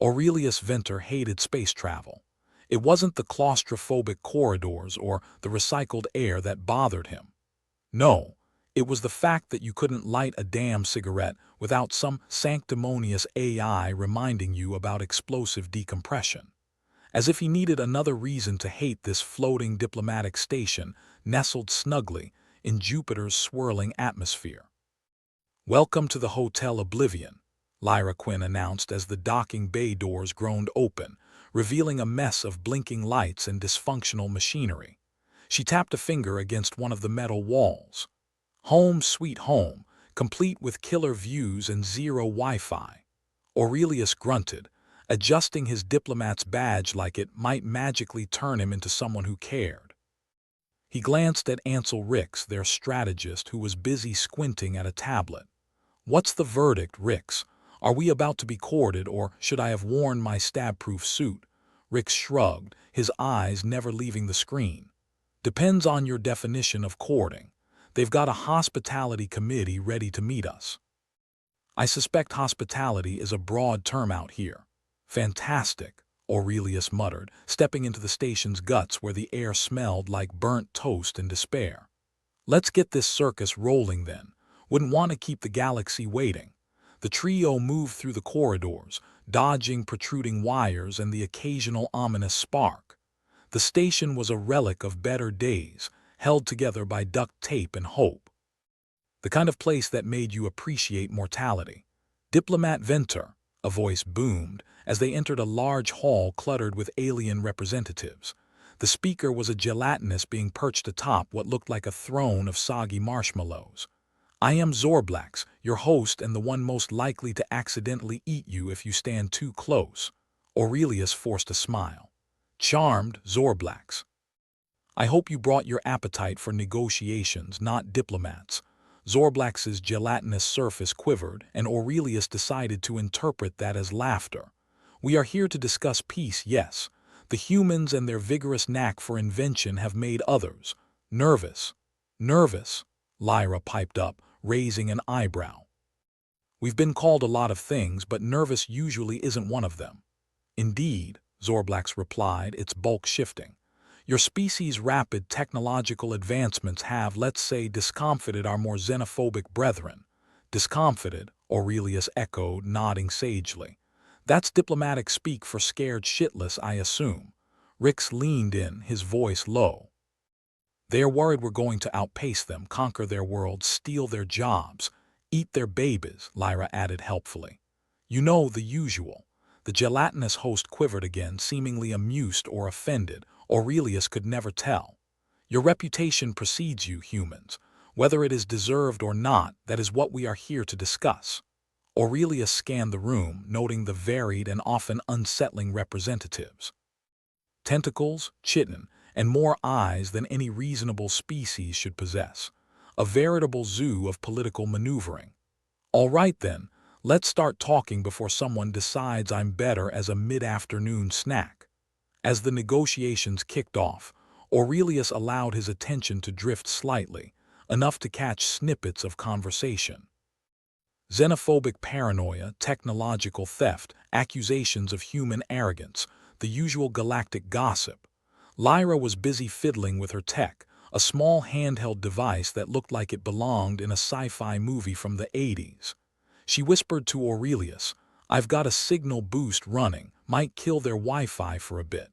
Aurelius Venter hated space travel. It wasn't the claustrophobic corridors or the recycled air that bothered him. No, it was the fact that you couldn't light a damn cigarette without some sanctimonious AI reminding you about explosive decompression. As if he needed another reason to hate this floating diplomatic station nestled snugly in Jupiter's swirling atmosphere. "Welcome to the Hotel Oblivion," Lyra Quinn announced as the docking bay doors groaned open, revealing a mess of blinking lights and dysfunctional machinery. She tapped a finger against one of the metal walls. "Home sweet home, complete with killer views and zero Wi-Fi." Aurelius grunted, adjusting his diplomat's badge like it might magically turn him into someone who cared. He glanced at Ansel Rix, their strategist, who was busy squinting at a tablet. "What's the verdict, Rix? Are we about to be courted, or should I have worn my stab-proof suit?" Rix shrugged, his eyes never leaving the screen. "Depends on your definition of courting. They've got a hospitality committee ready to meet us." "I suspect hospitality is a broad term out here." "Fantastic," Aurelius muttered, stepping into the station's guts where the air smelled like burnt toast and despair. "Let's get this circus rolling then. Wouldn't want to keep the galaxy waiting." The trio moved through the corridors, dodging protruding wires and the occasional ominous spark. The station was a relic of better days, held together by duct tape and hope. The kind of place that made you appreciate mortality. "Diplomat Venter," a voice boomed as they entered a large hall cluttered with alien representatives. The speaker was a gelatinous being perched atop what looked like a throne of soggy marshmallows. "I am Zorblax, your host and the one most likely to accidentally eat you if you stand too close." Aurelius forced a smile. "Charmed, Zorblax. I hope you brought your appetite for negotiations, not diplomats." Zorblax's gelatinous surface quivered, and Aurelius decided to interpret that as laughter. "We are here to discuss peace, yes. The humans and their vigorous knack for invention have made others nervous." "Nervous?" Lyra piped up, raising an eyebrow. "We've been called a lot of things, but nervous usually isn't one of them." "Indeed," Zorblax replied, its bulk shifting. "Your species' rapid technological advancements have, let's say, discomfited our more xenophobic brethren." "Discomfited," Aurelius echoed, nodding sagely. "That's diplomatic speak for scared shitless, I assume." Rix leaned in, his voice low. "They are worried we're going to outpace them, conquer their world, steal their jobs, eat their babies," Lyra added helpfully. "You know, the usual." The gelatinous host quivered again, seemingly amused or offended. Aurelius could never tell. "Your reputation precedes you, humans. Whether it is deserved or not, that is what we are here to discuss." Aurelius scanned the room, noting the varied and often unsettling representatives. Tentacles, chitin, and more eyes than any reasonable species should possess. A veritable zoo of political maneuvering. "All right then, let's start talking before someone decides I'm better as a mid-afternoon snack." As the negotiations kicked off, Aurelius allowed his attention to drift slightly, enough to catch snippets of conversation. Xenophobic paranoia, technological theft, accusations of human arrogance, the usual galactic gossip. Lyra was busy fiddling with her tech, a small handheld device that looked like it belonged in a sci-fi movie from the 80s. She whispered to Aurelius, "I've got a signal boost running, might kill their Wi-Fi for a bit."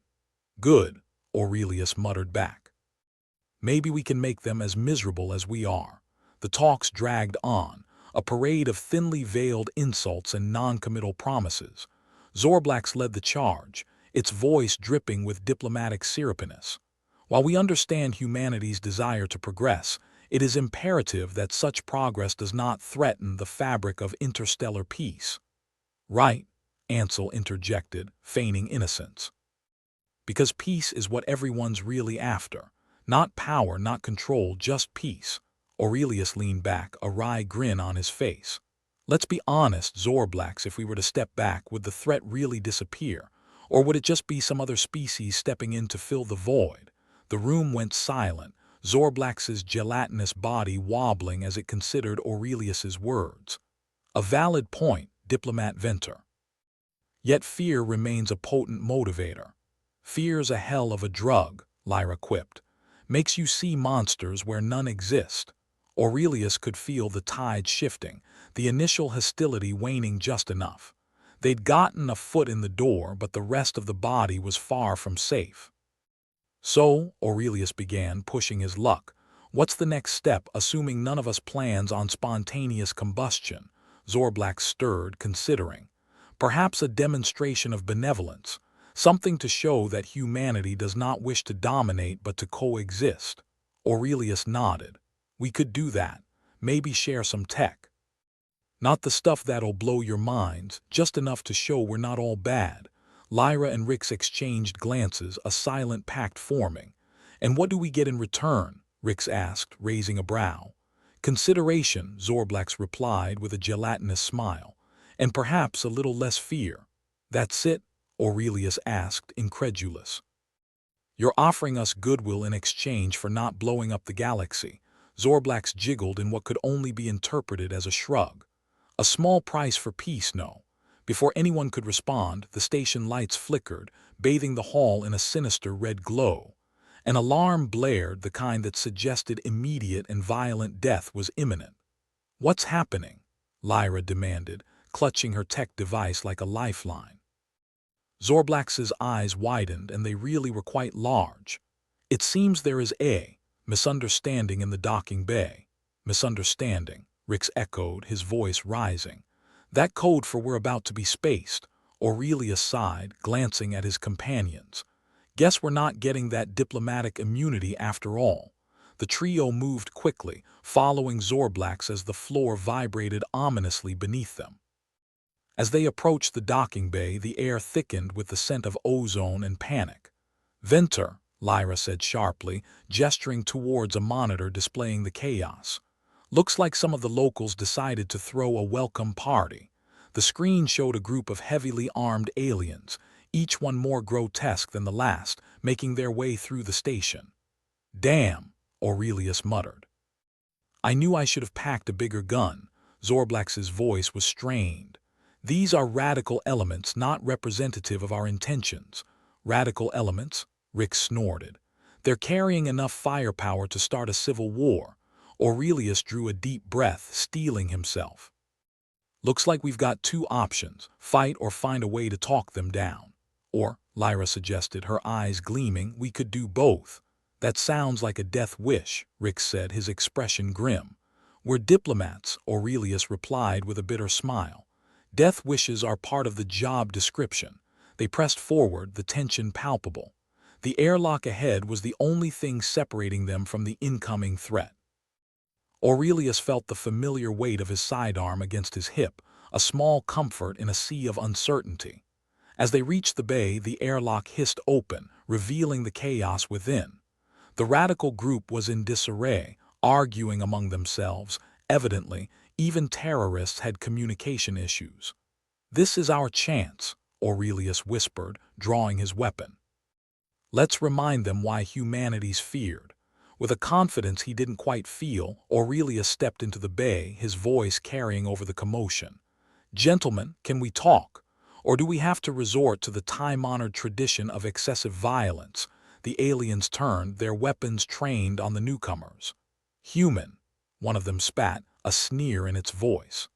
"Good," Aurelius muttered back. "Maybe we can make them as miserable as we are." The talks dragged on, a parade of thinly veiled insults and non-committal promises. Zorblax led the charge, its voice dripping with diplomatic syrupiness. "While we understand humanity's desire to progress, it is imperative that such progress does not threaten the fabric of interstellar peace." "Right," Ansel interjected, feigning innocence. "Because peace is what everyone's really after. Not power, not control, just peace." Aurelius leaned back, a wry grin on his face. "Let's be honest, Zorblax, if we were to step back, would the threat really disappear? Or would it just be some other species stepping in to fill the void?" The room went silent, Zorblax's gelatinous body wobbling as it considered Aurelius's words. "A valid point, Diplomat Venter. Yet fear remains a potent motivator. Fear's a hell of a drug, Lyra quipped. Makes you see monsters where none exist. Aurelius could feel the tide shifting, the initial hostility waning just enough. They'd gotten a foot in the door, but the rest of the body was far from safe. So, Aurelius began, pushing his luck. What's the next step, assuming none of us plans on spontaneous combustion? Zorblax stirred, considering. Perhaps a demonstration of benevolence, something to show that humanity does not wish to dominate but to coexist. Aurelius nodded. We could do that. Maybe share some tech. Not the stuff that'll blow your minds, just enough to show we're not all bad. Lyra and Rix exchanged glances, a silent pact forming. And what do we get in return? Rix asked, raising a brow. Consideration, Zorblax replied with a gelatinous smile. And perhaps a little less fear. That's it? Aurelius asked, incredulous. You're offering us goodwill in exchange for not blowing up the galaxy. Zorblax jiggled in what could only be interpreted as a shrug. A small price for peace, no. Before anyone could respond, the station lights flickered, bathing the hall in a sinister red glow. An alarm blared, the kind that suggested immediate and violent death was imminent. What's happening? Lyra demanded, clutching her tech device like a lifeline. Zorblax's eyes widened, and they really were quite large. It seems there is a misunderstanding in the docking bay. Misunderstanding, Rix echoed, his voice rising. That code for we're about to be spaced. Aurelius sighed, glancing at his companions. Guess we're not getting that diplomatic immunity after all. The trio moved quickly, following Zorblax as the floor vibrated ominously beneath them. As they approached the docking bay, the air thickened with the scent of ozone and panic. Venter, Lyra said sharply, gesturing towards a monitor displaying the chaos. Looks like some of the locals decided to throw a welcome party. The screen showed a group of heavily armed aliens, each one more grotesque than the last, making their way through the station. Damn, Aurelius muttered. I knew I should have packed a bigger gun. Zorblax's voice was strained. These are radical elements, not representative of our intentions. Radical elements? Rick snorted. They're carrying enough firepower to start a civil war. Aurelius drew a deep breath, steeling himself. Looks like we've got two options, fight or find a way to talk them down. Or, Lyra suggested, her eyes gleaming, we could do both. That sounds like a death wish, Rick said, his expression grim. We're diplomats, Aurelius replied with a bitter smile. Death wishes are part of the job description. They pressed forward, the tension palpable. The airlock ahead was the only thing separating them from the incoming threat. Aurelius felt the familiar weight of his sidearm against his hip, a small comfort in a sea of uncertainty. As they reached the bay, the airlock hissed open, revealing the chaos within. The radical group was in disarray, arguing among themselves. Evidently, even terrorists had communication issues. This is our chance, Aurelius whispered, drawing his weapon. Let's remind them why humanity's feared. With a confidence he didn't quite feel, Aurelius stepped into the bay, his voice carrying over the commotion. Gentlemen, can we talk? Or do we have to resort to the time-honored tradition of excessive violence? The aliens turned, their weapons trained on the newcomers. Human, one of them spat, a sneer in its voice.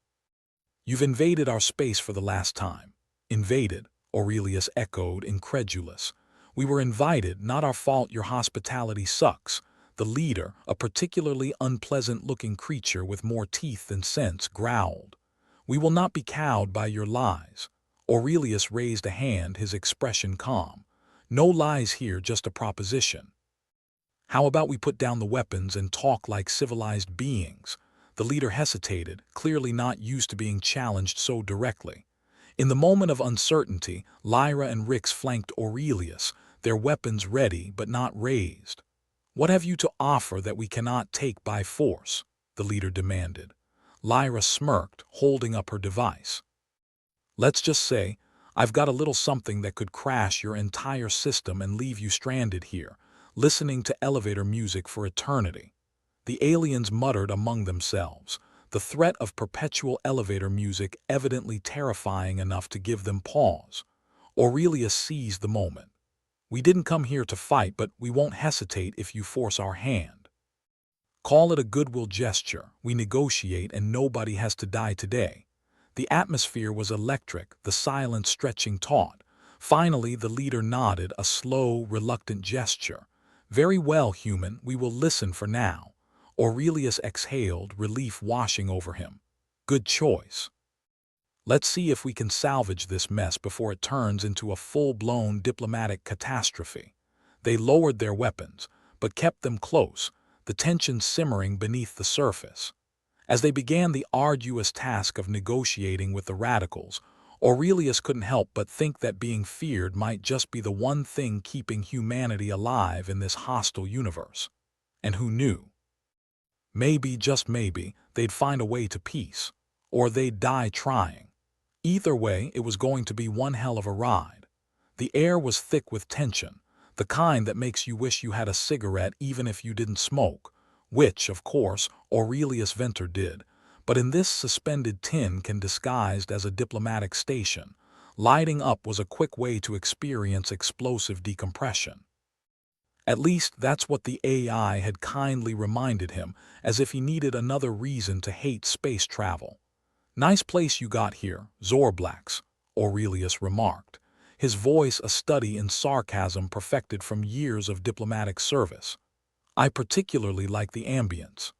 You've invaded our space for the last time. Invaded, Aurelius echoed, incredulous. We were invited, not our fault your hospitality sucks. The leader, a particularly unpleasant-looking creature with more teeth than sense, growled. We will not be cowed by your lies. Aurelius raised a hand, his expression calm. No lies here, just a proposition. How about we put down the weapons and talk like civilized beings? The leader hesitated, clearly not used to being challenged so directly. In the moment of uncertainty, Lyra and Rix flanked Aurelius, their weapons ready but not raised. What have you to offer that we cannot take by force? The leader demanded. Lyra smirked, holding up her device. Let's just say, I've got a little something that could crash your entire system and leave you stranded here, listening to elevator music for eternity. The aliens muttered among themselves, the threat of perpetual elevator music evidently terrifying enough to give them pause. Aurelius seized the moment. "We didn't come here to fight, but we won't hesitate if you force our hand. Call it a goodwill gesture. We negotiate and nobody has to die today." The atmosphere was electric, the silence stretching taut. Finally, the leader nodded, a slow, reluctant gesture. "Very well, human, we will listen for now." Aurelius exhaled, relief washing over him. "Good choice. Let's see if we can salvage this mess before it turns into a full-blown diplomatic catastrophe." They lowered their weapons, but kept them close, the tension simmering beneath the surface. As they began the arduous task of negotiating with the radicals, Aurelius couldn't help but think that being feared might just be the one thing keeping humanity alive in this hostile universe. And who knew? Maybe, just maybe, they'd find a way to peace. Or they'd die trying. Either way, it was going to be one hell of a ride. The air was thick with tension, the kind that makes you wish you had a cigarette even if you didn't smoke, which, of course, Aurelius Venter did. But in this suspended tin can disguised as a diplomatic station, lighting up was a quick way to experience explosive decompression. At least that's what the AI had kindly reminded him, as if he needed another reason to hate space travel. "Nice place you got here, Zorblax," Aurelius remarked, his voice a study in sarcasm perfected from years of diplomatic service. "I particularly like the ambience.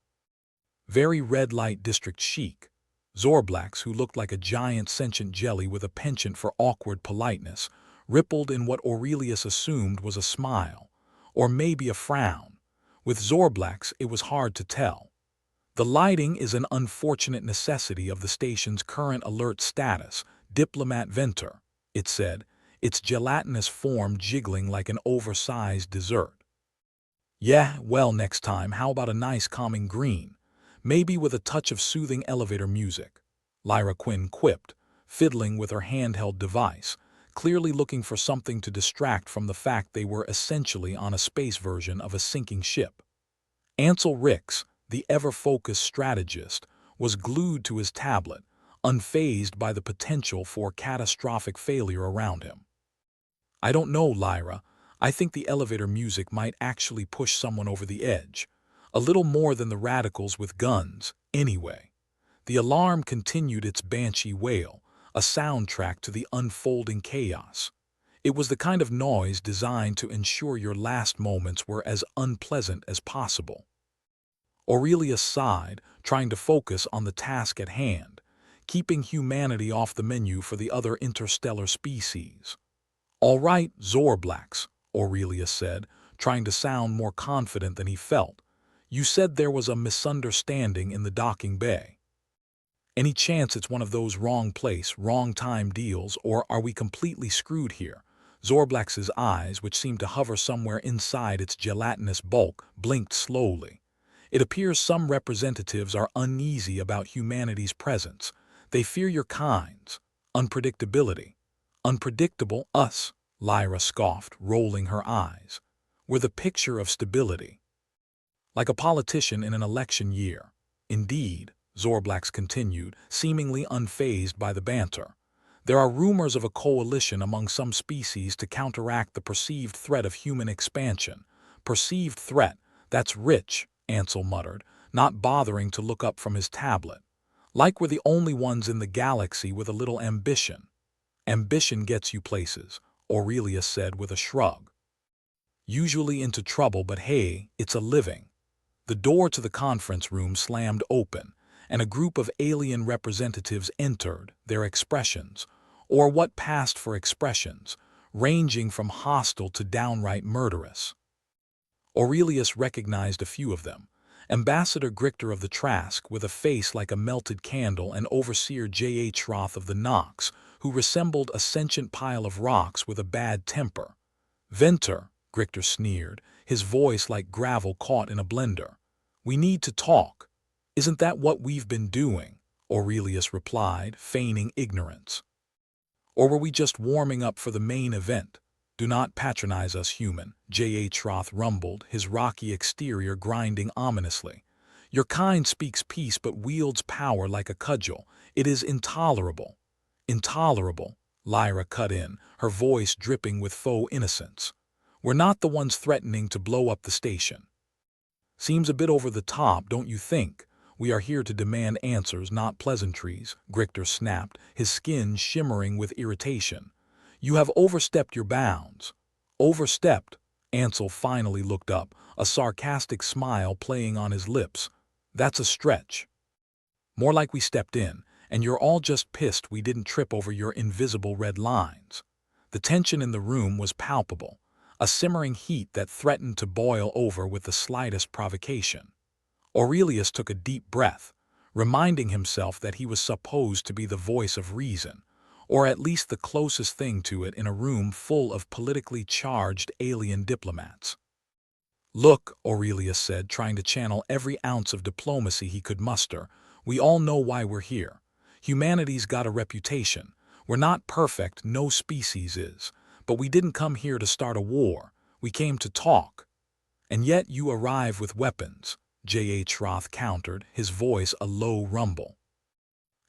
Very red light district chic." Zorblax, who looked like a giant sentient jelly with a penchant for awkward politeness, rippled in what Aurelius assumed was a smile, or maybe a frown. With Zorblax, it was hard to tell. "The lighting is an unfortunate necessity of the station's current alert status, Diplomat Venter," it said, its gelatinous form jiggling like an oversized dessert. "Yeah, well, next time, how about a nice calming green? Maybe with a touch of soothing elevator music," Lyra Quinn quipped, fiddling with her handheld device, clearly looking for something to distract from the fact they were essentially on a space version of a sinking ship. Ansel Ricks, the ever-focused strategist, was glued to his tablet, unfazed by the potential for catastrophic failure around him. "I don't know, Lyra. I think the elevator music might actually push someone over the edge. A little more than the radicals with guns, anyway." The alarm continued its banshee wail, a soundtrack to the unfolding chaos. It was the kind of noise designed to ensure your last moments were as unpleasant as possible. Aurelius sighed, trying to focus on the task at hand, keeping humanity off the menu for the other interstellar species. "All right, Zorblax," Aurelius said, trying to sound more confident than he felt. "You said there was a misunderstanding in the docking bay. Any chance it's one of those wrong place, wrong time deals, or are we completely screwed here?" Zorblax's eyes, which seemed to hover somewhere inside its gelatinous bulk, blinked slowly. "It appears some representatives are uneasy about humanity's presence. They fear your kind's unpredictability." "Unpredictable, us," Lyra scoffed, rolling her eyes. "We're the picture of stability. Like a politician in an election year." "Indeed," Zorblax continued, seemingly unfazed by the banter. "There are rumors of a coalition among some species to counteract the perceived threat of human expansion." "Perceived threat? That's rich," Ansel muttered, not bothering to look up from his tablet. "Like we're the only ones in the galaxy with a little ambition." "Ambition gets you places," Aurelius said with a shrug. "Usually into trouble, but hey, it's a living." The door to the conference room slammed open, and a group of alien representatives entered, their expressions, or what passed for expressions, ranging from hostile to downright murderous. Aurelius recognized a few of them. Ambassador Grichter of the Trask, with a face like a melted candle, and Overseer J.H. Roth of the Nox, who resembled a sentient pile of rocks with a bad temper. "Venter," Grichter sneered, his voice like gravel caught in a blender. "We need to talk." "Isn't that what we've been doing?" Aurelius replied, feigning ignorance. "Or were we just warming up for the main event?" "Do not patronize us, human," J.H. Roth rumbled, his rocky exterior grinding ominously. "Your kind speaks peace but wields power like a cudgel. It is intolerable." "Intolerable," Lyra cut in, her voice dripping with faux innocence. "We're not the ones threatening to blow up the station." "Seems a bit over the top, don't you think? We are here to demand answers, not pleasantries," Grichter snapped, his skin shimmering with irritation. "You have overstepped your bounds." "Overstepped?" Ansel finally looked up, a sarcastic smile playing on his lips. "That's a stretch. More like we stepped in, and you're all just pissed we didn't trip over your invisible red lines." The tension in the room was palpable, a simmering heat that threatened to boil over with the slightest provocation. Aurelius took a deep breath, reminding himself that he was supposed to be the voice of reason, or at least the closest thing to it in a room full of politically charged alien diplomats. "Look," Aurelius said, trying to channel every ounce of diplomacy he could muster, "we all know why we're here. Humanity's got a reputation. We're not perfect, no species is. But we didn't come here to start a war. We came to talk. And yet you arrive with weapons," J.H. Roth countered, his voice a low rumble.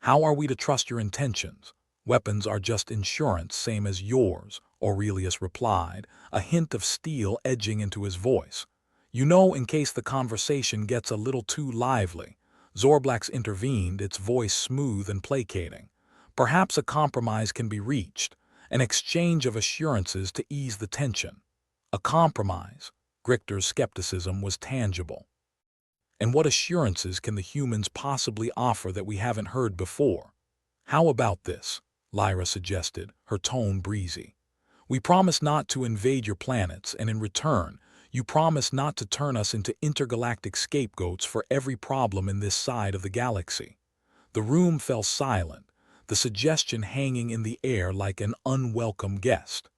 "How are we to trust your intentions? Weapons are just insurance, same as yours," Aurelius replied, a hint of steel edging into his voice. "You know, in case the conversation gets a little too lively." Zorblax intervened, its voice smooth and placating. "Perhaps a compromise can be reached, an exchange of assurances to ease the tension." A compromise? Grichter's skepticism was tangible. "And what assurances can the humans possibly offer that we haven't heard before?" "How about this?" Lyra suggested, her tone breezy. "We promise not to invade your planets, and in return, you promise not to turn us into intergalactic scapegoats for every problem in this side of the galaxy." The room fell silent, the suggestion hanging in the air like an unwelcome guest.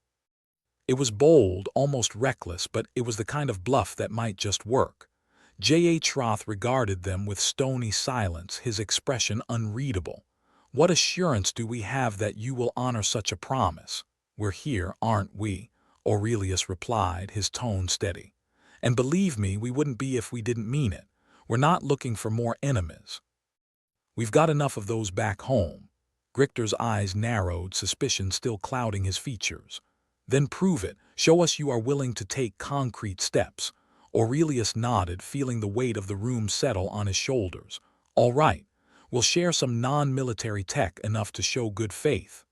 It was bold, almost reckless, but it was the kind of bluff that might just work. J.H. Roth regarded them with stony silence, his expression unreadable. "What assurance do we have that you will honor such a promise?" "We're here, aren't we?" Aurelius replied, his tone steady. "And believe me, we wouldn't be if we didn't mean it. We're not looking for more enemies. We've got enough of those back home." Grichter's eyes narrowed, suspicion still clouding his features. "Then prove it. Show us you are willing to take concrete steps." Aurelius nodded, feeling the weight of the room settle on his shoulders. "All right, we'll share some non-military tech enough to show good faith.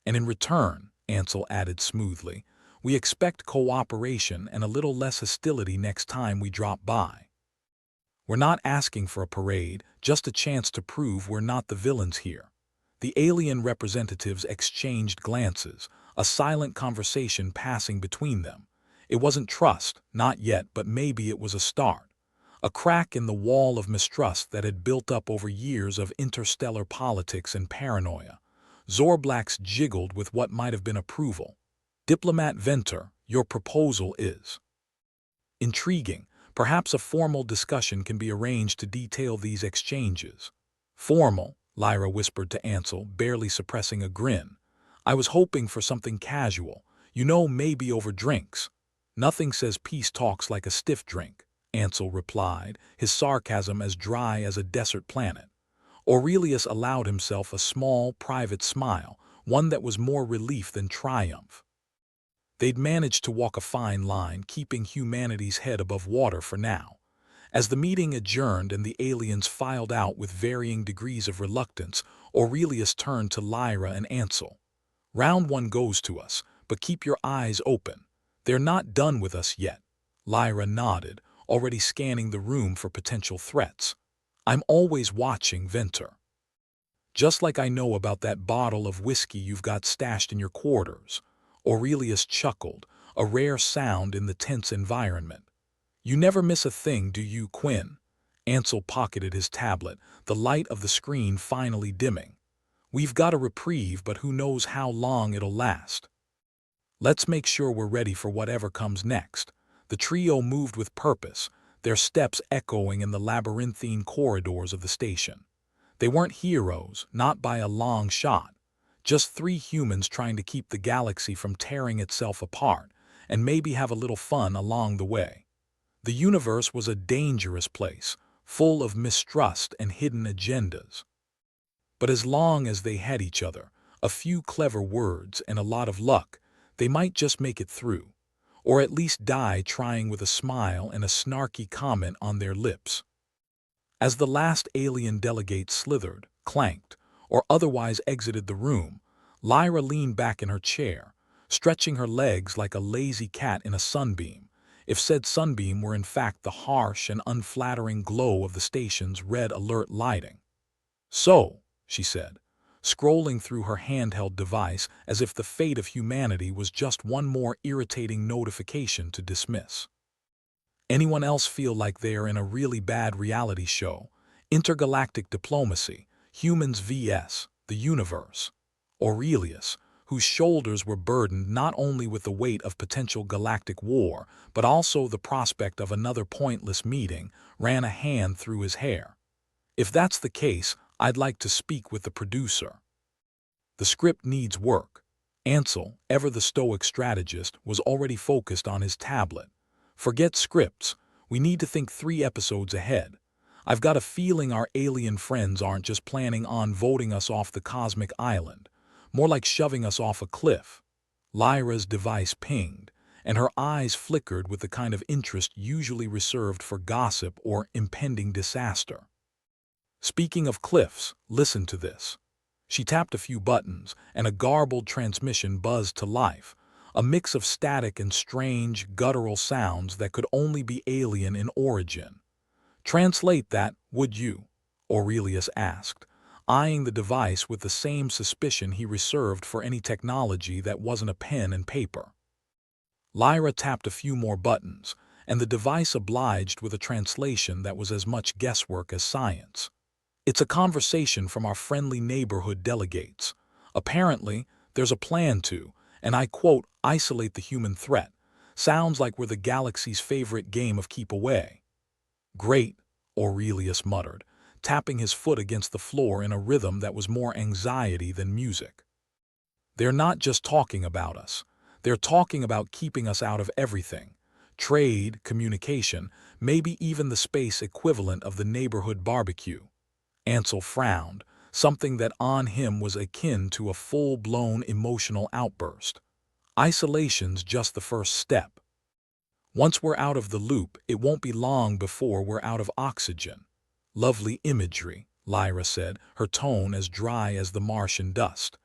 And in return," Ansel added smoothly, "we expect cooperation and a little less hostility next time we drop by. We're not asking for a parade, just a chance to prove we're not the villains here." The alien representatives exchanged glances, a silent conversation passing between them. It wasn't trust, not yet, but maybe it was a start. A crack in the wall of mistrust that had built up over years of interstellar politics and paranoia. Zorblax jiggled with what might have been approval. "Diplomat Venter, your proposal is intriguing. Perhaps a formal discussion can be arranged to detail these exchanges." "Formal?" Lyra whispered to Ansel, barely suppressing a grin. "I was hoping for something casual. You know, maybe over drinks." "Nothing says peace talks like a stiff drink," Ansel replied, his sarcasm as dry as a desert planet. Aurelius allowed himself a small, private smile, one that was more relief than triumph. They'd managed to walk a fine line, keeping humanity's head above water for now. As the meeting adjourned and the aliens filed out with varying degrees of reluctance, Aurelius turned to Lyra and Ansel. "Round one goes to us, but keep your eyes open. They're not done with us yet." Lyra nodded, already scanning the room for potential threats. "I'm always watching, Venter. Just like I know about that bottle of whiskey you've got stashed in your quarters." Aurelius chuckled, a rare sound in the tense environment. "You never miss a thing, do you, Quinn?" Ansel pocketed his tablet, the light of the screen finally dimming. "We've got a reprieve, but who knows how long it'll last. Let's make sure we're ready for whatever comes next." The trio moved with purpose, their steps echoing in the labyrinthine corridors of the station. They weren't heroes, not by a long shot. Just three humans trying to keep the galaxy from tearing itself apart, and maybe have a little fun along the way. The universe was a dangerous place, full of mistrust and hidden agendas. But as long as they had each other, A few clever words and a lot of luck, they might just make it through, or at least die trying with a smile and a snarky comment on their lips. As the last alien delegate slithered, clanked, or otherwise exited the room, Lyra leaned back in her chair, stretching her legs like a lazy cat in a sunbeam, if said sunbeam were in fact the harsh and unflattering glow of the station's red alert lighting. "So," she said, scrolling through her handheld device as if the fate of humanity was just one more irritating notification to dismiss. Anyone else feel like they are in a really bad reality show? Intergalactic diplomacy, humans vs. the universe. Aurelius, whose shoulders were burdened not only with the weight of potential galactic war, but also the prospect of another pointless meeting, ran a hand through his hair. "If that's the case, I'd like to speak with the producer." The script needs work. Ansel, ever the stoic strategist, was already focused on his tablet. "Forget scripts. We need to think 3 episodes ahead. I've got a feeling our alien friends aren't just planning on voting us off the cosmic island, more like shoving us off a cliff." Lyra's device pinged, and her eyes flickered with the kind of interest usually reserved for gossip or impending disaster. "Speaking of cliffs, listen to this." She tapped a few buttons, and a garbled transmission buzzed to life, a mix of static and strange, guttural sounds that could only be alien in origin. "Translate that, would you?" Aurelius asked, eyeing the device with the same suspicion he reserved for any technology that wasn't a pen and paper. Lyra tapped a few more buttons, and the device obliged with a translation that was as much guesswork as science. "It's a conversation from our friendly neighborhood delegates. Apparently, there's a plan to, and I quote, isolate the human threat. Sounds like we're the galaxy's favorite game of keep away." "Great," Aurelius muttered, tapping his foot against the floor in a rhythm that was more anxiety than music. "They're not just talking about us. They're talking about keeping us out of everything. Trade, communication, maybe even the space equivalent of the neighborhood barbecue." Ansel frowned, something that on him was akin to a full-blown emotional outburst. "Isolation's just the first step. Once we're out of the loop, it won't be long before we're out of oxygen." "Lovely imagery," Lyra said, her tone as dry as the Martian dust.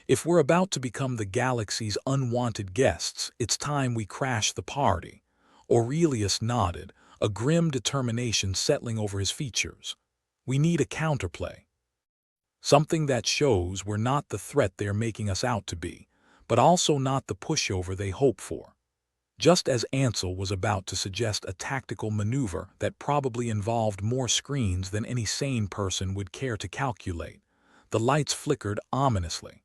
"If we're about to become the galaxy's unwanted guests, it's time we crash the party." Aurelius nodded, a grim determination settling over his features. "We need a counterplay. Something that shows we're not the threat they're making us out to be, but also not the pushover they hope for." Just as Ansel was about to suggest a tactical maneuver that probably involved more screens than any sane person would care to calculate, the lights flickered ominously.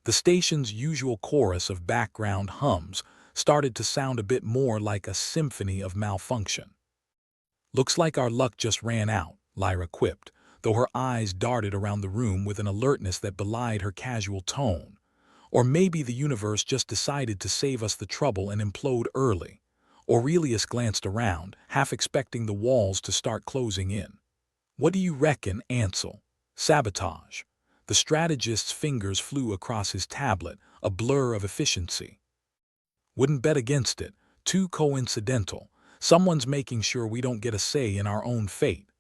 The station's usual chorus of background hums started to sound a bit more like a symphony of malfunction. "Looks like our luck just ran out," Lyra quipped, though her eyes darted around the room with an alertness that belied her casual tone. "Or maybe the universe just decided to save us the trouble and implode early." Aurelius glanced around, half expecting the walls to start closing in. "What do you reckon, Ansel?" "Sabotage." The strategist's fingers flew across his tablet, a blur of efficiency. "Wouldn't bet against it. Too coincidental. Someone's making sure we don't get a say in our own fate."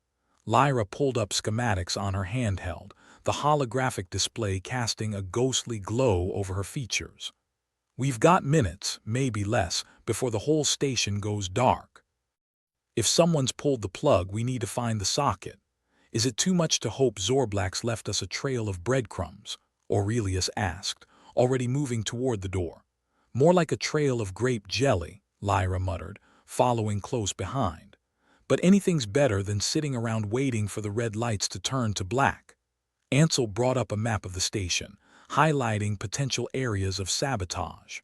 Lyra pulled up schematics on her handheld, the holographic display casting a ghostly glow over her features. "We've got minutes, maybe less, before the whole station goes dark. If someone's pulled the plug, we need to find the socket. Is it too much to hope Zorblax left us a trail of breadcrumbs?" Aurelius asked, already moving toward the door. "More like a trail of grape jelly," Lyra muttered, following close behind. "But anything's better than sitting around waiting for the red lights to turn to black." Ansel brought up a map of the station, highlighting potential areas of sabotage.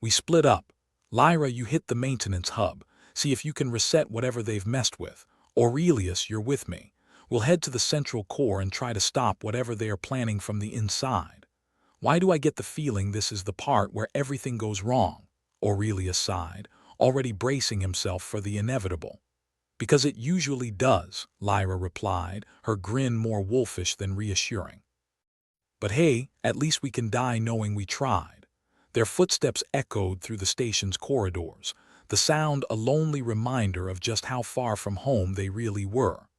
"We split up. Lyra, you hit the maintenance hub. See if you can reset whatever they've messed with. Aurelius, you're with me. We'll head to the central core and try to stop whatever they are planning from the inside." "Why do I get the feeling this is the part where everything goes wrong?" Aurelius sighed, already bracing himself for the inevitable. "Because it usually does," Lyra replied, her grin more wolfish than reassuring. But hey, at least we can die knowing we tried. Their footsteps echoed through the station's corridors, the sound a lonely reminder of just how far from home they really were.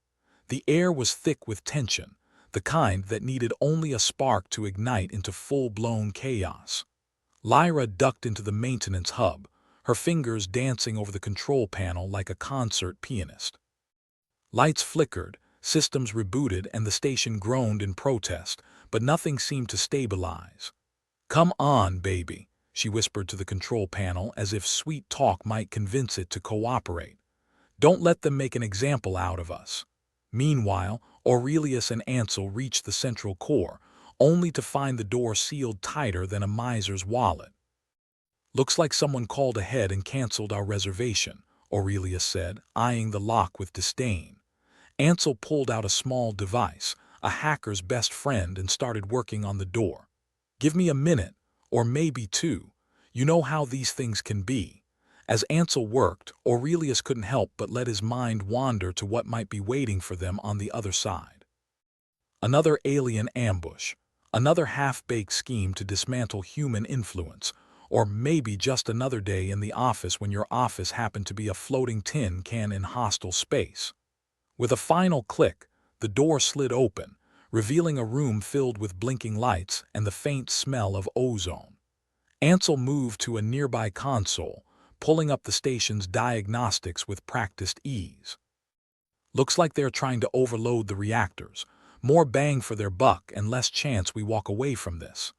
The air was thick with tension, the kind that needed only a spark to ignite into full-blown chaos. Lyra ducked into the maintenance hub, her fingers dancing over the control panel like a concert pianist. Lights flickered, systems rebooted, and the station groaned in protest, but nothing seemed to stabilize. "Come on, baby," she whispered to the control panel as if sweet talk might convince it to cooperate. "Don't let them make an example out of us." Meanwhile, Aurelius and Ansel reached the central core, only to find the door sealed tighter than a miser's wallet. "Looks like someone called ahead and canceled our reservation," Aurelius said, eyeing the lock with disdain. Ansel pulled out a small device, a hacker's best friend, and started working on the door. "Give me a minute, or maybe two. You know how these things can be." As Ansel worked, Aurelius couldn't help but let his mind wander to what might be waiting for them on the other side. Another alien ambush, another half-baked scheme to dismantle human influence, or maybe just another day in the office when your office happened to be a floating tin can in hostile space. With a final click, the door slid open, revealing a room filled with blinking lights and the faint smell of ozone. Ansel moved to a nearby console, pulling up the station's diagnostics with practiced ease. "Looks like they're trying to overload the reactors. More bang for their buck and less chance we walk away from this."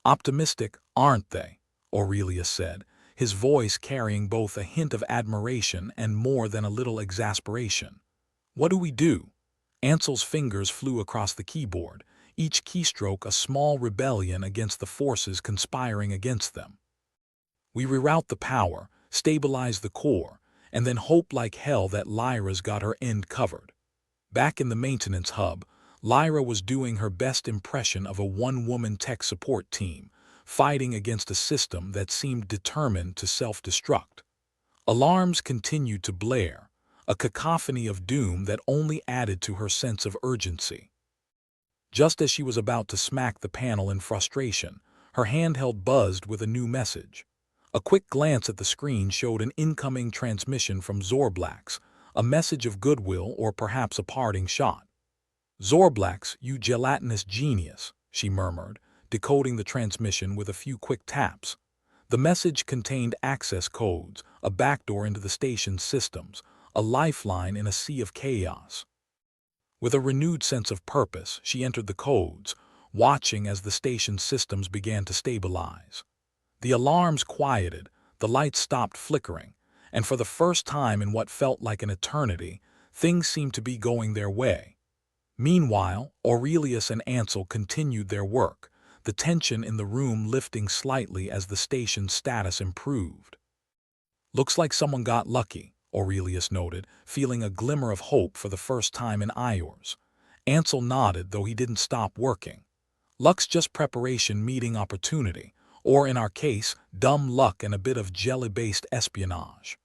"Optimistic, aren't they?" Aurelius said, his voice carrying both a hint of admiration and more than a little exasperation. "What do we do?" Ansel's fingers flew across the keyboard, each keystroke a small rebellion against the forces conspiring against them. "We reroute the power, stabilize the core, and then hope like hell that Lyra's got her end covered." Back in the maintenance hub, Lyra was doing her best impression of a one-woman tech support team, fighting against a system that seemed determined to self-destruct. Alarms continued to blare, a cacophony of doom that only added to her sense of urgency. Just as she was about to smack the panel in frustration, her handheld buzzed with a new message. A quick glance at the screen showed an incoming transmission from Zorblax, a message of goodwill or perhaps a parting shot. "Zorblax, you gelatinous genius," she murmured, decoding the transmission with a few quick taps. The message contained access codes, a backdoor into the station's systems, a lifeline in a sea of chaos. With a renewed sense of purpose, she entered the codes, watching as the station's systems began to stabilize. The alarms quieted, the lights stopped flickering, and for the first time in what felt like an eternity, things seemed to be going their way. Meanwhile, Aurelius and Ansel continued their work, the tension in the room lifting slightly as the station's status improved. "Looks like someone got lucky," Aurelius noted, feeling a glimmer of hope for the first time in hours. Ansel nodded, though he didn't stop working. "Luck's just preparation meeting opportunity, or in our case, dumb luck and a bit of jelly-based espionage."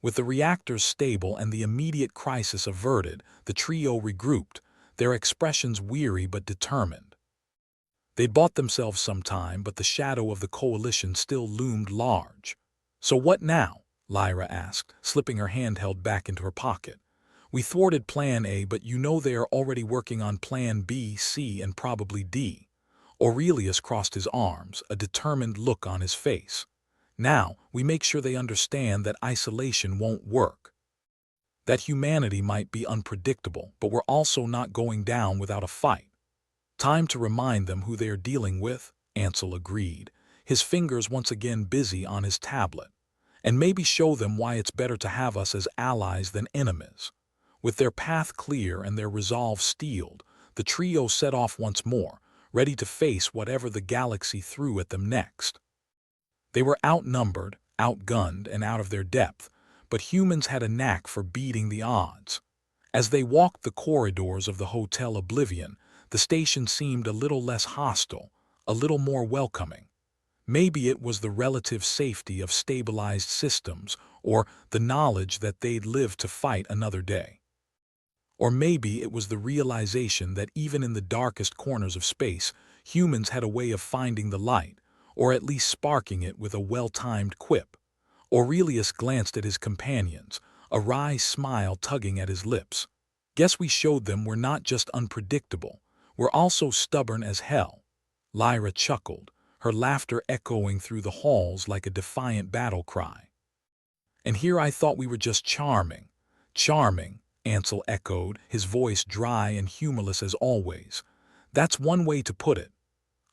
With the reactors stable and the immediate crisis averted, the trio regrouped, their expressions weary but determined. They'd bought themselves some time, but the shadow of the coalition still loomed large. "So what now?" Lyra asked, slipping her handheld back into her pocket. "We thwarted Plan A, but you know they are already working on Plan B, C, and probably D." Aurelius crossed his arms, a determined look on his face. "Now, we make sure they understand that isolation won't work. That humanity might be unpredictable, but we're also not going down without a fight." "Time to remind them who they are dealing with," Ansel agreed, his fingers once again busy on his tablet. "And maybe show them why it's better to have us as allies than enemies." With their path clear and their resolve steeled, the trio set off once more, ready to face whatever the galaxy threw at them next. They were outnumbered, outgunned, and out of their depth, but humans had a knack for beating the odds. As they walked the corridors of the Hotel Oblivion, the station seemed a little less hostile, a little more welcoming. Maybe it was the relative safety of stabilized systems, or the knowledge that they'd live to fight another day. Or maybe it was the realization that even in the darkest corners of space, humans had a way of finding the light, or at least sparking it with a well-timed quip. Aurelius glanced at his companions, a wry smile tugging at his lips. Guess we showed them we're not just unpredictable, we're also stubborn as hell. Lyra chuckled, her laughter echoing through the halls like a defiant battle cry. And here I thought we were just charming. Charming, Ansel echoed, his voice dry and humorless as always. That's one way to put it.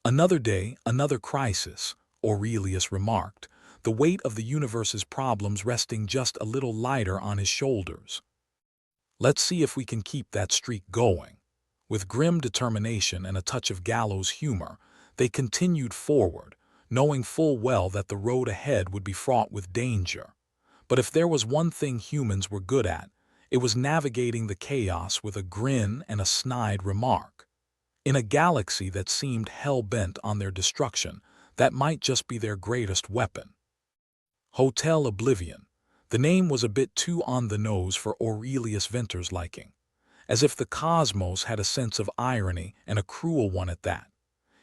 Another day, another crisis, Aurelius remarked, the weight of the universe's problems resting just a little lighter on his shoulders. Let's see if we can keep that streak going. With grim determination and a touch of gallows humor, they continued forward, knowing full well that the road ahead would be fraught with danger. But if there was one thing humans were good at, it was navigating the chaos with a grin and a snide remark. In a galaxy that seemed hell-bent on their destruction, that might just be their greatest weapon. Hotel Oblivion. The name was a bit too on the nose for Aurelius Venter's liking, as if the cosmos had a sense of irony and a cruel one at that.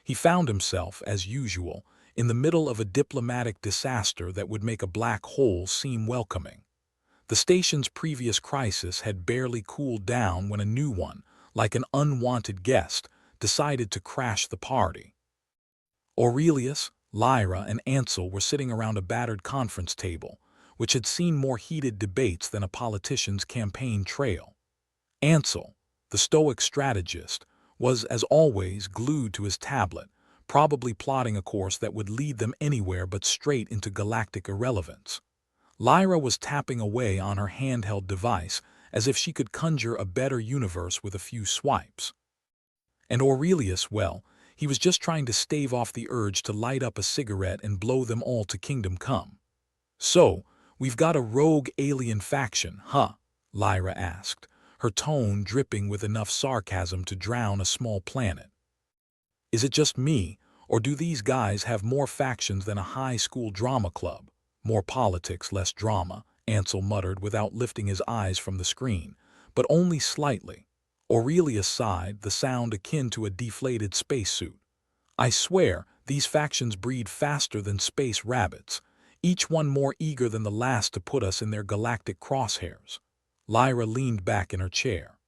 He found himself, as usual, in the middle of a diplomatic disaster that would make a black hole seem welcoming. The station's previous crisis had barely cooled down when a new one, like an unwanted guest, decided to crash the party. Aurelius, Lyra, and Ansel were sitting around a battered conference table, which had seen more heated debates than a politician's campaign trail. Ansel, the stoic strategist, was, as always, glued to his tablet, probably plotting a course that would lead them anywhere but straight into galactic irrelevance. Lyra was tapping away on her handheld device as if she could conjure a better universe with a few swipes. And Aurelius, well, he was just trying to stave off the urge to light up a cigarette and blow them all to kingdom come. "So, we've got a rogue alien faction, huh?" Lyra asked, her tone dripping with enough sarcasm to drown a small planet. "Is it just me, or do these guys have more factions than a high school drama club? More politics, less drama," Ansel muttered without lifting his eyes from the screen, but only slightly. Aurelius sighed, the sound akin to a deflated spacesuit. "I swear, these factions breed faster than space rabbits, each one more eager than the last to put us in their galactic crosshairs." Lyra leaned back in her chair.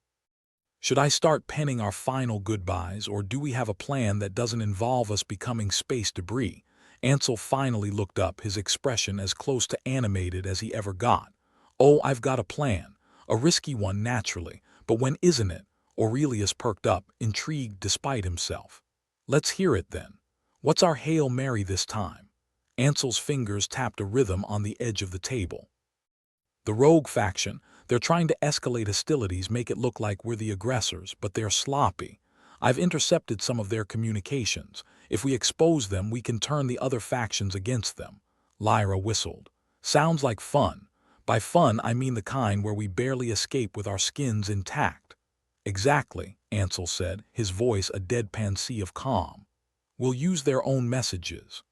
"Should I start penning our final goodbyes, or do we have a plan that doesn't involve us becoming space debris?" Ansel finally looked up, his expression as close to animated as he ever got. "Oh, I've got a plan. A risky one, naturally, but when isn't it?" Aurelius perked up, intrigued despite himself. "Let's hear it then. What's our Hail Mary this time?" Ansel's fingers tapped a rhythm on the edge of the table. "The rogue faction, they're trying to escalate hostilities, make it look like we're the aggressors, but they're sloppy. I've intercepted some of their communications. If we expose them, we can turn the other factions against them." Lyra whistled. "Sounds like fun. By fun, I mean the kind where we barely escape with our skins intact." "Exactly," Ansel said, his voice a deadpan sea of calm. "We'll use their own messages.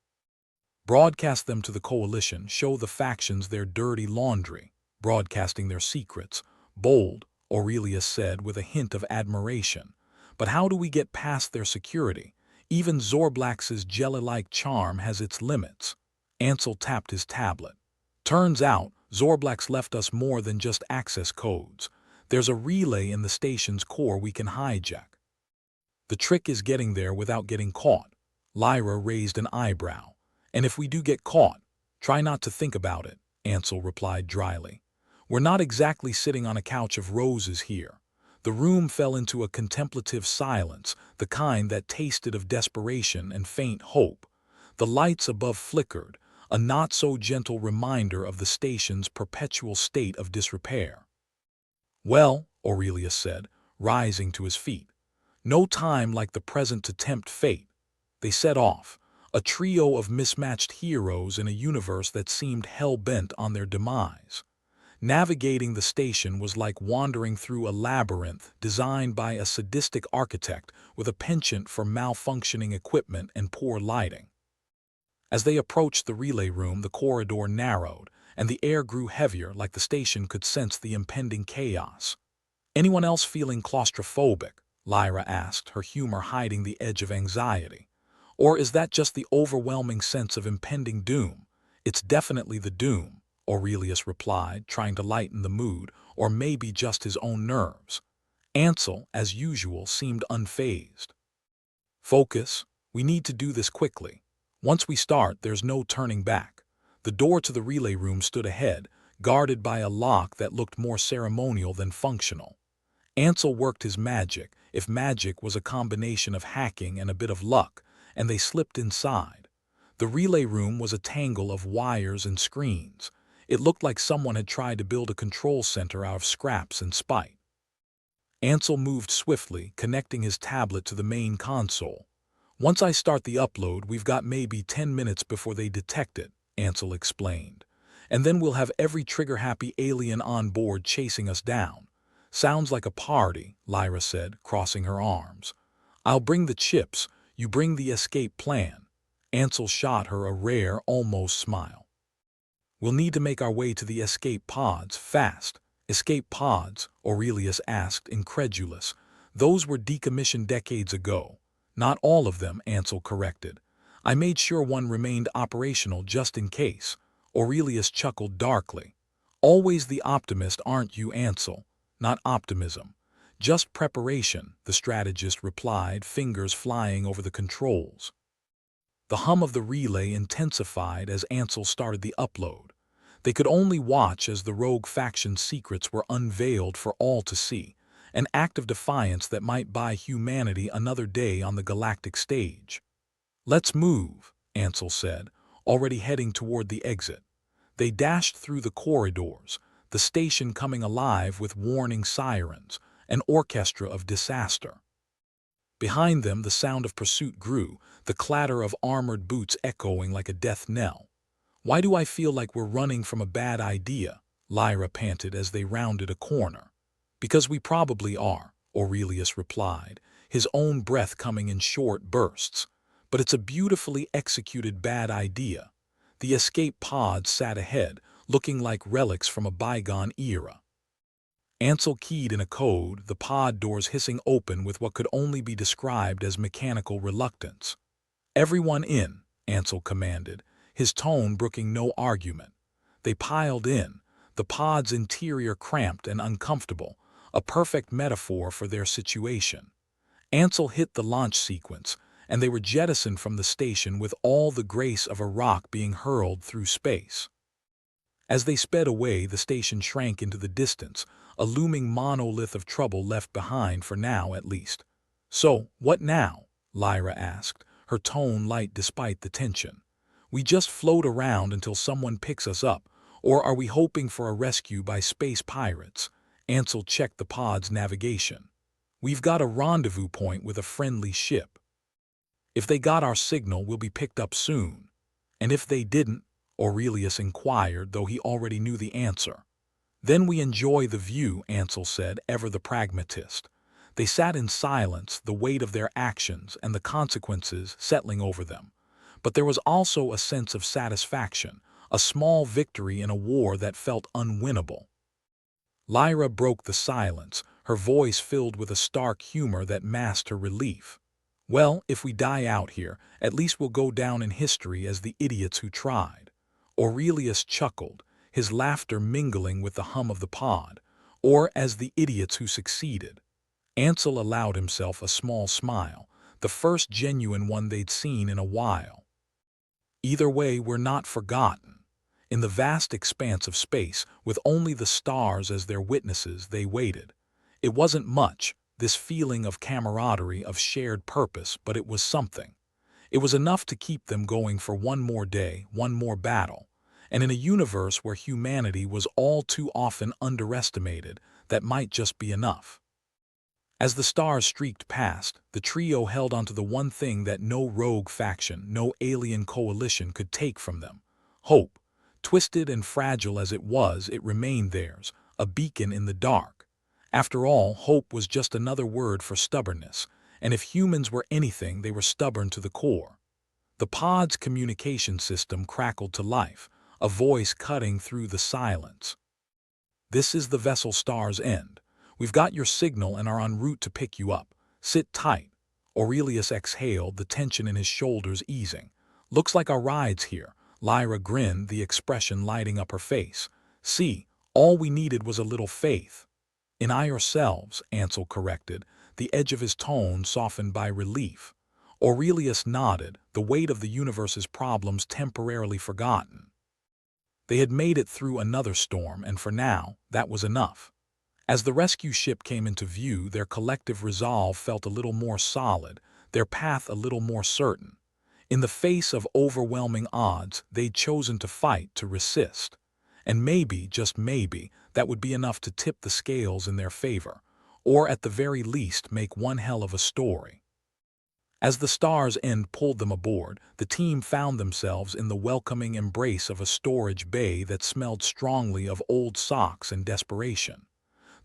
Broadcast them to the coalition, show the factions their dirty laundry. Broadcasting their secrets. Bold," Aurelius said with a hint of admiration. "But how do we get past their security? Even Zorblax's jelly-like charm has its limits." Ansel tapped his tablet. "Turns out, Zorblax left us more than just access codes. There's a relay in the station's core we can hijack. The trick is getting there without getting caught." Lyra raised an eyebrow. "And if we do get caught, try not to think about it," Ansel replied dryly. "We're not exactly sitting on a couch of roses here." The room fell into a contemplative silence, the kind that tasted of desperation and faint hope. The lights above flickered, a not-so-gentle reminder of the station's perpetual state of disrepair. "Well," Aurelius said, rising to his feet, "no time like the present to tempt fate." They set off, a trio of mismatched heroes in a universe that seemed hell-bent on their demise. Navigating the station was like wandering through a labyrinth designed by a sadistic architect with a penchant for malfunctioning equipment and poor lighting. As they approached the relay room, the corridor narrowed, and the air grew heavier, like the station could sense the impending chaos. "Anyone else feeling claustrophobic?" Lyra asked, her humor hiding the edge of anxiety. Or is that just the overwhelming sense of impending doom? It's definitely the doom, Aurelius replied, trying to lighten the mood, or maybe just his own nerves. Ansel, as usual, seemed unfazed. Focus. We need to do this quickly. Once we start, there's no turning back. The door to the relay room stood ahead, guarded by a lock that looked more ceremonial than functional. Ansel worked his magic, if magic was a combination of hacking and a bit of luck, and they slipped inside. The relay room was a tangle of wires and screens. It looked like someone had tried to build a control center out of scraps and spite. Ansel moved swiftly, connecting his tablet to the main console. Once I start the upload, we've got maybe 10 minutes before they detect it, Ansel explained. And then we'll have every trigger-happy alien on board chasing us down. Sounds like a party, Lyra said, crossing her arms. I'll bring the chips, you bring the escape plan. Ansel shot her a rare, almost smile. We'll need to make our way to the escape pods, fast. Escape pods, Aurelius asked, incredulous. Those were decommissioned decades ago. Not all of them, Ansel corrected. I made sure one remained operational just in case. Aurelius chuckled darkly. Always the optimist, aren't you, Ansel? Not optimism. Just preparation, the strategist replied, fingers flying over the controls. The hum of the relay intensified as Ansel started the upload. They could only watch as the rogue faction's secrets were unveiled for all to see, an act of defiance that might buy humanity another day on the galactic stage. Let's move, Ansel said, already heading toward the exit. They dashed through the corridors, the station coming alive with warning sirens, an orchestra of disaster. Behind them, the sound of pursuit grew, the clatter of armored boots echoing like a death knell. Why do I feel like we're running from a bad idea? Lyra panted as they rounded a corner. Because we probably are, Aurelius replied, his own breath coming in short bursts. But it's a beautifully executed bad idea. The escape pods sat ahead, looking like relics from a bygone era. Ansel keyed in a code, the pod doors hissing open with what could only be described as mechanical reluctance. Everyone in, Ansel commanded, his tone brooking no argument. They piled in, the pod's interior cramped and uncomfortable, a perfect metaphor for their situation. Ansel hit the launch sequence, and they were jettisoned from the station with all the grace of a rock being hurled through space. As they sped away, the station shrank into the distance, a looming monolith of trouble left behind for now at least. So, what now? Lyra asked, her tone light despite the tension. We just float around until someone picks us up, or are we hoping for a rescue by space pirates? Ansel checked the pod's navigation. We've got a rendezvous point with a friendly ship. If they got our signal, we'll be picked up soon. And if they didn't, Aurelius inquired, though he already knew the answer. Then we enjoy the view, Ansel said, ever the pragmatist. They sat in silence, the weight of their actions and the consequences settling over them. But there was also a sense of satisfaction, a small victory in a war that felt unwinnable. Lyra broke the silence, her voice filled with a stark humor that masked her relief. Well, if we die out here, at least we'll go down in history as the idiots who tried. Aurelius chuckled, his laughter mingling with the hum of the pod, or as the idiots who succeeded. Ansel allowed himself a small smile, the first genuine one they'd seen in a while. Either way, we're not forgotten. In the vast expanse of space, with only the stars as their witnesses, they waited. It wasn't much, this feeling of camaraderie, of shared purpose, but it was something. It was enough to keep them going for one more day, one more battle. And in a universe where humanity was all too often underestimated, that might just be enough. As the stars streaked past, the trio held onto the one thing that no rogue faction, no alien coalition could take from them: hope. Twisted and fragile as it was, it remained theirs, a beacon in the dark. After all, hope was just another word for stubbornness, and if humans were anything, they were stubborn to the core. The pod's communication system crackled to life, a voice cutting through the silence. "This is the vessel Star's End. We've got your signal and are en route to pick you up. Sit tight. Aurelius exhaled, the tension in his shoulders easing. Looks like our ride's here. Lyra grinned, the expression lighting up her face. See, all we needed was a little faith. In ourselves, Ansel corrected, the edge of his tone softened by relief. Aurelius nodded, the weight of the universe's problems temporarily forgotten. They had made it through another storm, and for now, that was enough. As the rescue ship came into view, their collective resolve felt a little more solid, their path a little more certain. In the face of overwhelming odds, they'd chosen to fight, to resist. And maybe, just maybe, that would be enough to tip the scales in their favor, or at the very least make one hell of a story. As the star's end pulled them aboard, the team found themselves in the welcoming embrace of a storage bay that smelled strongly of old socks and desperation.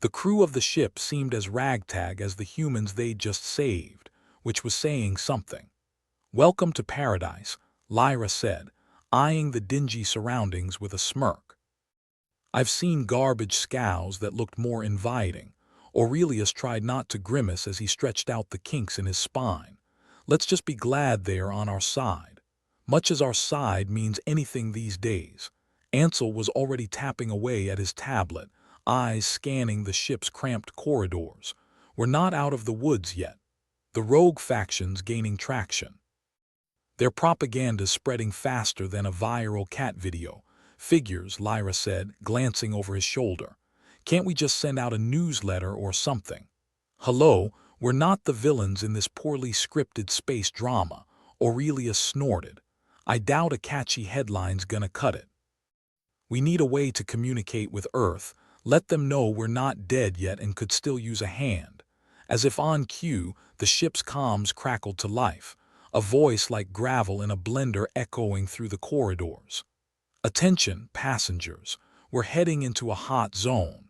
The crew of the ship seemed as ragtag as the humans they'd just saved, which was saying something. "Welcome to paradise," Lyra said, eyeing the dingy surroundings with a smirk. "I've seen garbage scows that looked more inviting." Aurelius tried not to grimace as he stretched out the kinks in his spine. "Let's just be glad they're on our side. Much as our side means anything these days." Ansel was already tapping away at his tablet, eyes scanning the ship's cramped corridors. "We're not out of the woods yet. The rogue faction's gaining traction. Their propaganda's spreading faster than a viral cat video. Figures," Lyra said, glancing over his shoulder. "Can't we just send out a newsletter or something?" "Hello, we're not the villains in this poorly scripted space drama," Aurelius snorted. "I doubt a catchy headline's gonna cut it. We need a way to communicate with Earth, let them know we're not dead yet and could still use a hand." As if on cue, the ship's comms crackled to life, a voice like gravel in a blender echoing through the corridors. "Attention, passengers, we're heading into a hot zone.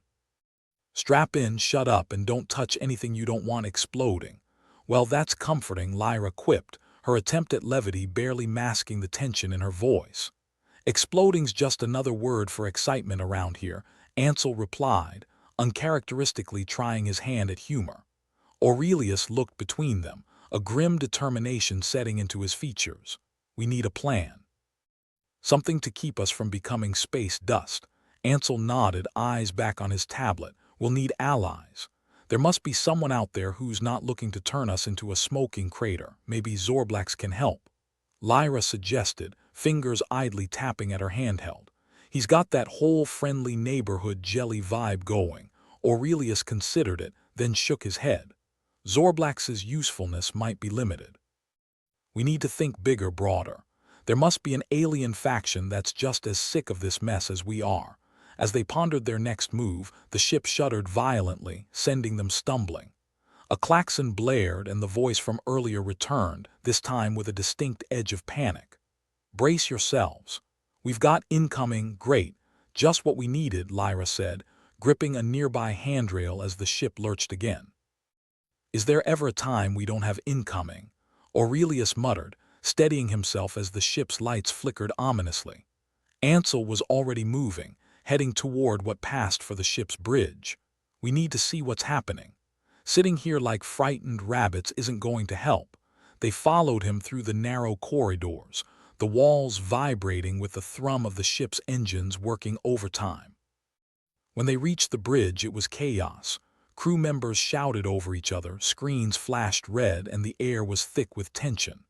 Strap in, shut up, and don't touch anything you don't want exploding." "Well, that's comforting," Lyra quipped, her attempt at levity barely masking the tension in her voice. "Exploding's just another word for excitement around here," Ansel replied, uncharacteristically trying his hand at humor. Aurelius looked between them, a grim determination setting into his features. "We need a plan. Something to keep us from becoming space dust." Ansel nodded, eyes back on his tablet. "We'll need allies. There must be someone out there who's not looking to turn us into a smoking crater. Maybe Zorblax can help," Lyra suggested, fingers idly tapping at her handheld. "He's got that whole friendly neighborhood jelly vibe going." Aurelius considered it, then shook his head. "Zorblax's usefulness might be limited. We need to think bigger, broader. There must be an alien faction that's just as sick of this mess as we are." As they pondered their next move, the ship shuddered violently, sending them stumbling. A klaxon blared and the voice from earlier returned, this time with a distinct edge of panic. "Brace yourselves. We've got incoming." "Great. Just what we needed," Lyra said, gripping a nearby handrail as the ship lurched again. "Is there ever a time we don't have incoming?" Aurelius muttered, steadying himself as the ship's lights flickered ominously. Ansel was already moving, heading toward what passed for the ship's bridge. "We need to see what's happening. Sitting here like frightened rabbits isn't going to help." They followed him through the narrow corridors, the walls vibrating with the thrum of the ship's engines working overtime. When they reached the bridge, it was chaos. Crew members shouted over each other, screens flashed red, and the air was thick with tension.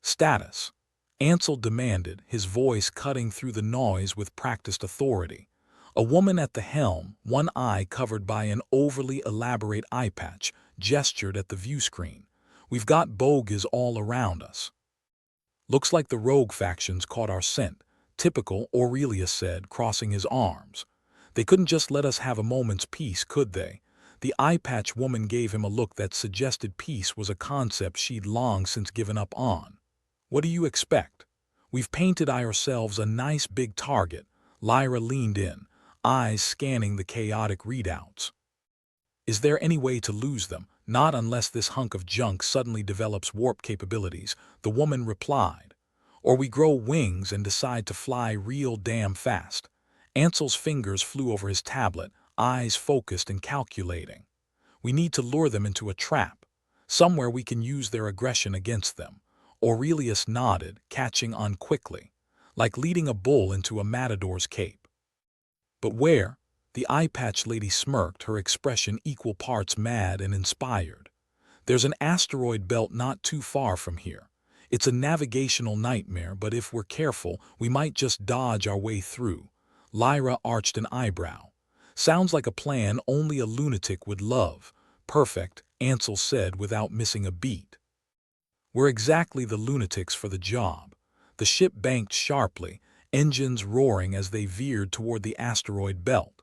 "Status," Ansel demanded, his voice cutting through the noise with practiced authority. A woman at the helm, one eye covered by an overly elaborate eye patch, gestured at the view screen. "We've got bogies all around us. Looks like the rogue factions caught our scent." "Typical," Aurelius said, crossing his arms. "They couldn't just let us have a moment's peace, could they?" The eye patch woman gave him a look that suggested peace was a concept she'd long since given up on. "What do you expect? We've painted ourselves a nice big target." Lyra leaned in, eyes scanning the chaotic readouts. "Is there any way to lose them?" "Not unless this hunk of junk suddenly develops warp capabilities," the woman replied. "Or we grow wings and decide to fly real damn fast." Ansel's fingers flew over his tablet, eyes focused and calculating. "We need to lure them into a trap. Somewhere we can use their aggression against them. Aurelius nodded, catching on quickly, like leading a bull into a matador's cape. But where? The eye-patch lady smirked, her expression equal parts mad and inspired. There's an asteroid belt not too far from here. It's a navigational nightmare, but if we're careful, we might just dodge our way through. Lyra arched an eyebrow. Sounds like a plan only a lunatic would love. Perfect, Ansel said without missing a beat. We're exactly the lunatics for the job. The ship banked sharply, engines roaring as they veered toward the asteroid belt.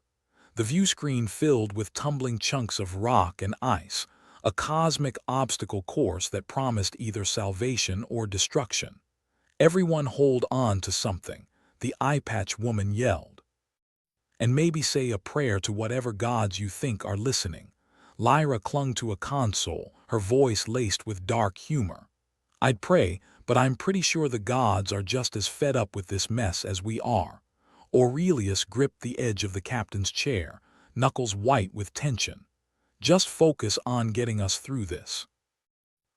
The view screen filled with tumbling chunks of rock and ice, a cosmic obstacle course that promised either salvation or destruction. Everyone hold on to something, the eye-patch woman yelled. And maybe say a prayer to whatever gods you think are listening. Lyra clung to a console, her voice laced with dark humor. I'd pray, but I'm pretty sure the gods are just as fed up with this mess as we are. Aurelius gripped the edge of the captain's chair, knuckles white with tension. Just focus on getting us through this.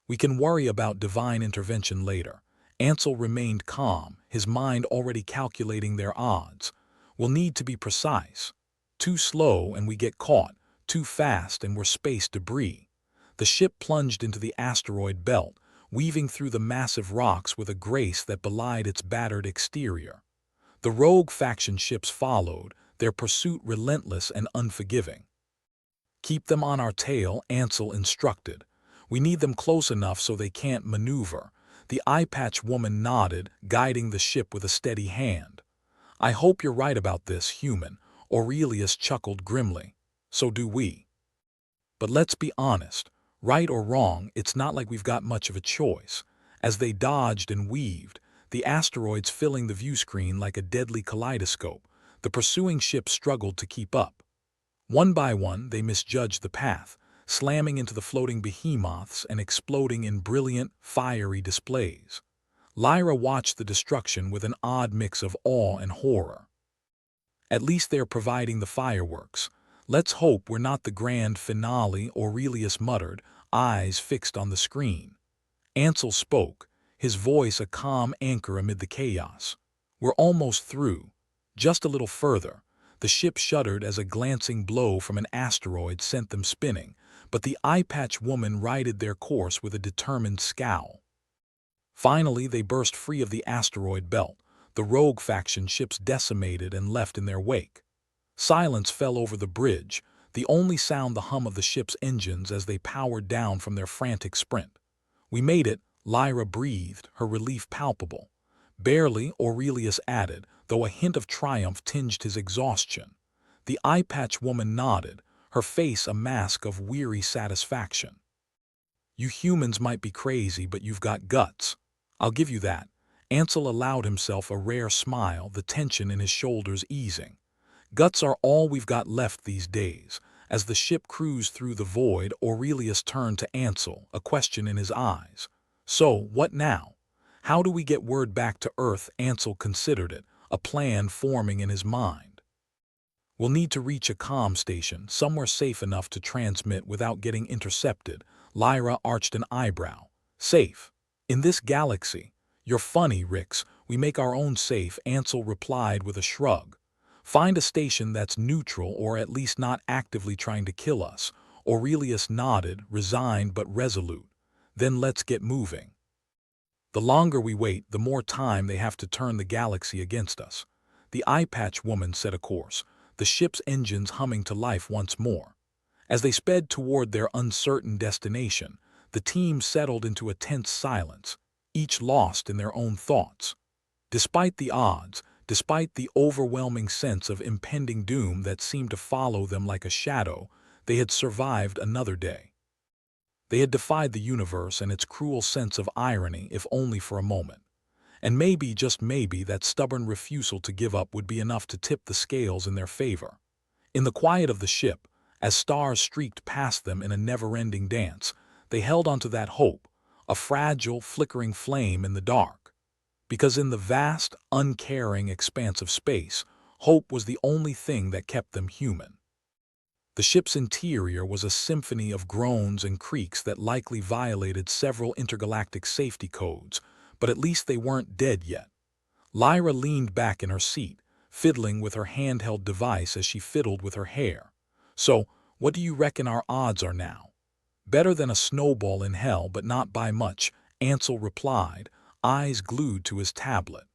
We can worry about divine intervention later. Ansel remained calm, his mind already calculating their odds. We'll need to be precise. Too slow and we get caught, too fast and we're space debris. The ship plunged into the asteroid belt, weaving through the massive rocks with a grace that belied its battered exterior. The rogue faction ships followed, their pursuit relentless and unforgiving. Keep them on our tail, Ansel instructed. We need them close enough so they can't maneuver. The eye-patch woman nodded, guiding the ship with a steady hand. I hope you're right about this, human. Aurelius chuckled grimly. So do we. But let's be honest. Right or wrong, it's not like we've got much of a choice. As they dodged and weaved, the asteroids filling the view screen like a deadly kaleidoscope, the pursuing ships struggled to keep up. One by one, they misjudged the path, slamming into the floating behemoths and exploding in brilliant, fiery displays. Lyra watched the destruction with an odd mix of awe and horror. At least they're providing the fireworks. Let's hope we're not the grand finale, Aurelius muttered, eyes fixed on the screen. Ansel spoke, his voice a calm anchor amid the chaos. We're almost through. Just a little further. The ship shuddered as a glancing blow from an asteroid sent them spinning, but the eye-patch woman righted their course with a determined scowl. Finally, they burst free of the asteroid belt, the rogue faction ships decimated and left in their wake. Silence fell over the bridge, the only sound the hum of the ship's engines as they powered down from their frantic sprint. We made it, Lyra breathed, her relief palpable. Barely, Aurelius added, though a hint of triumph tinged his exhaustion. The eye-patch woman nodded, her face a mask of weary satisfaction. You humans might be crazy, but you've got guts. I'll give you that. Ansel allowed himself a rare smile, the tension in his shoulders easing. Guts are all we've got left these days. As the ship cruised through the void, Aurelius turned to Ansel, a question in his eyes. So, what now? How do we get word back to Earth? Ansel considered it, a plan forming in his mind. We'll need to reach a comm station, somewhere safe enough to transmit without getting intercepted. Lyra arched an eyebrow. Safe? In this galaxy? You're funny, Rix. We make our own safe, Ansel replied with a shrug. Find a station that's neutral or at least not actively trying to kill us. Aurelius nodded, resigned but resolute. Then let's get moving. The longer we wait, the more time they have to turn the galaxy against us. The eye-patch woman set a course, the ship's engines humming to life once more. As they sped toward their uncertain destination, the team settled into a tense silence, each lost in their own thoughts. Despite the odds, despite the overwhelming sense of impending doom that seemed to follow them like a shadow, they had survived another day. They had defied the universe and its cruel sense of irony, if only for a moment. And maybe, just maybe, that stubborn refusal to give up would be enough to tip the scales in their favor. In the quiet of the ship, as stars streaked past them in a never-ending dance, they held onto that hope, a fragile, flickering flame in the dark. Because in the vast, uncaring expanse of space, hope was the only thing that kept them human. The ship's interior was a symphony of groans and creaks that likely violated several intergalactic safety codes, but at least they weren't dead yet. Lyra leaned back in her seat, fiddling with her handheld device as she fiddled with her hair. "So, what do you reckon our odds are now?" "Better than a snowball in hell, but not by much," Ansel replied, eyes glued to his tablet.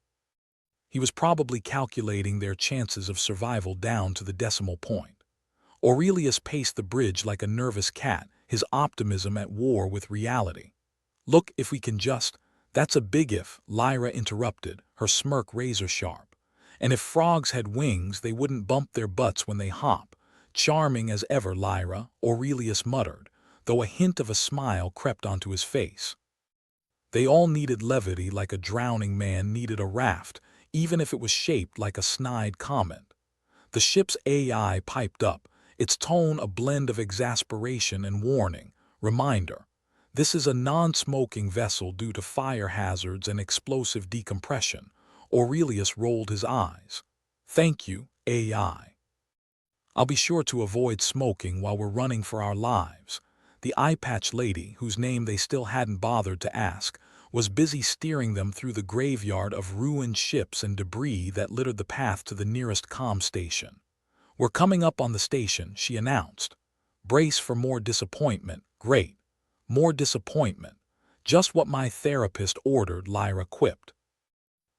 He was probably calculating their chances of survival down to the decimal point. Aurelius paced the bridge like a nervous cat, his optimism at war with reality. "Look, if we can just—" "That's a big if," Lyra interrupted, her smirk razor-sharp. "And if frogs had wings, they wouldn't bump their butts when they hop." "Charming as ever, Lyra," Aurelius muttered, though a hint of a smile crept onto his face. They all needed levity like a drowning man needed a raft, even if it was shaped like a snide comet. The ship's AI piped up, its tone a blend of exasperation and warning. "Reminder, this is a non-smoking vessel due to fire hazards and explosive decompression." Aurelius rolled his eyes. "Thank you, AI. I'll be sure to avoid smoking while we're running for our lives." The eye-patch lady, whose name they still hadn't bothered to ask, was busy steering them through the graveyard of ruined ships and debris that littered the path to the nearest comm station. "We're coming up on the station," she announced. "Brace for more disappointment." "Great. More disappointment. Just what my therapist ordered," Lyra quipped.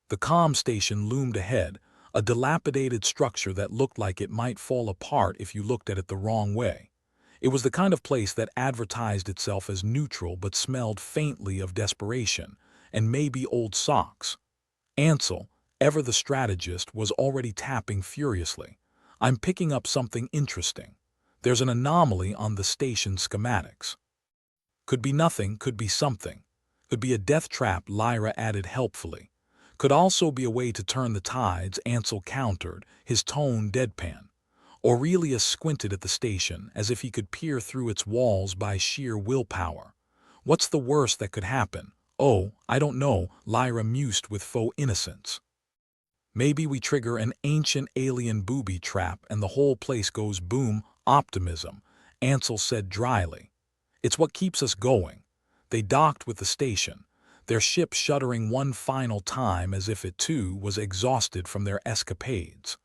The comm station loomed ahead, a dilapidated structure that looked like it might fall apart if you looked at it the wrong way. It was the kind of place that advertised itself as neutral but smelled faintly of desperation, and maybe old socks. Ansel, ever the strategist, was already tapping furiously. "I'm picking up something interesting. There's an anomaly on the station schematics." "Could be nothing, could be something. Could be a death trap," Lyra added helpfully. "Could also be a way to turn the tides," Ansel countered, his tone deadpan. Aurelius squinted at the station, as if he could peer through its walls by sheer willpower. "What's the worst that could happen?" "Oh, I don't know," Lyra mused with faux innocence. "Maybe we trigger an ancient alien booby trap and the whole place goes boom." "Optimism," Ansel said dryly. "It's what keeps us going." They docked with the station, their ship shuddering one final time as if it too was exhausted from their escapades.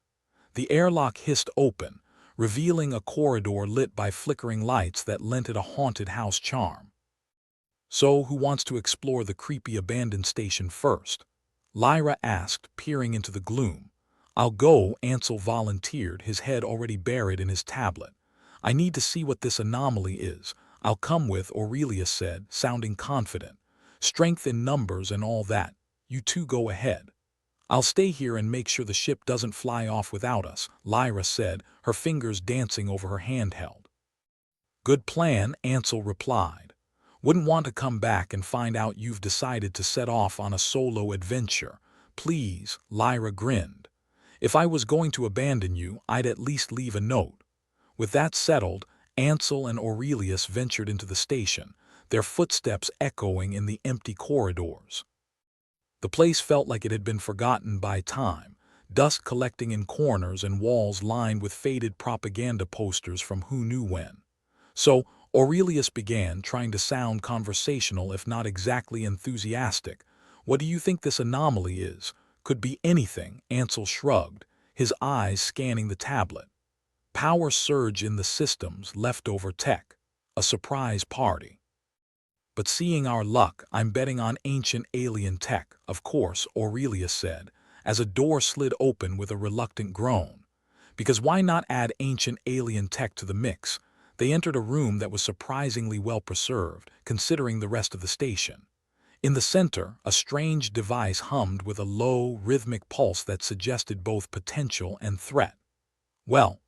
The airlock hissed open, revealing a corridor lit by flickering lights that lent it a haunted house charm. "So, who wants to explore the creepy abandoned station first?" Lyra asked, peering into the gloom. "I'll go," Ansel volunteered, his head already buried in his tablet. "I need to see what this anomaly is." "I'll come with," Aurelius said, sounding confident. "Strength in numbers and all that. You two go ahead. I'll stay here and make sure the ship doesn't fly off without us," Lyra said, her fingers dancing over her handheld. "Good plan," Ansel replied. "Wouldn't want to come back and find out you've decided to set off on a solo adventure." "Please," Lyra grinned. "If I was going to abandon you, I'd at least leave a note." With that settled, Ansel and Aurelius ventured into the station, their footsteps echoing in the empty corridors. The place felt like it had been forgotten by time, dust collecting in corners and walls lined with faded propaganda posters from who knew when. "So," Aurelius began, trying to sound conversational if not exactly enthusiastic, "what do you think this anomaly is?" "Could be anything," Ansel shrugged, his eyes scanning the tablet. "Power surge in the systems, leftover tech. A surprise party. But seeing our luck, I'm betting on ancient alien tech," "Of course," Aurelius said, as a door slid open with a reluctant groan. "Because why not add ancient alien tech to the mix?" They entered a room that was surprisingly well preserved, considering the rest of the station. In the center, a strange device hummed with a low, rhythmic pulse that suggested both potential and threat. Well,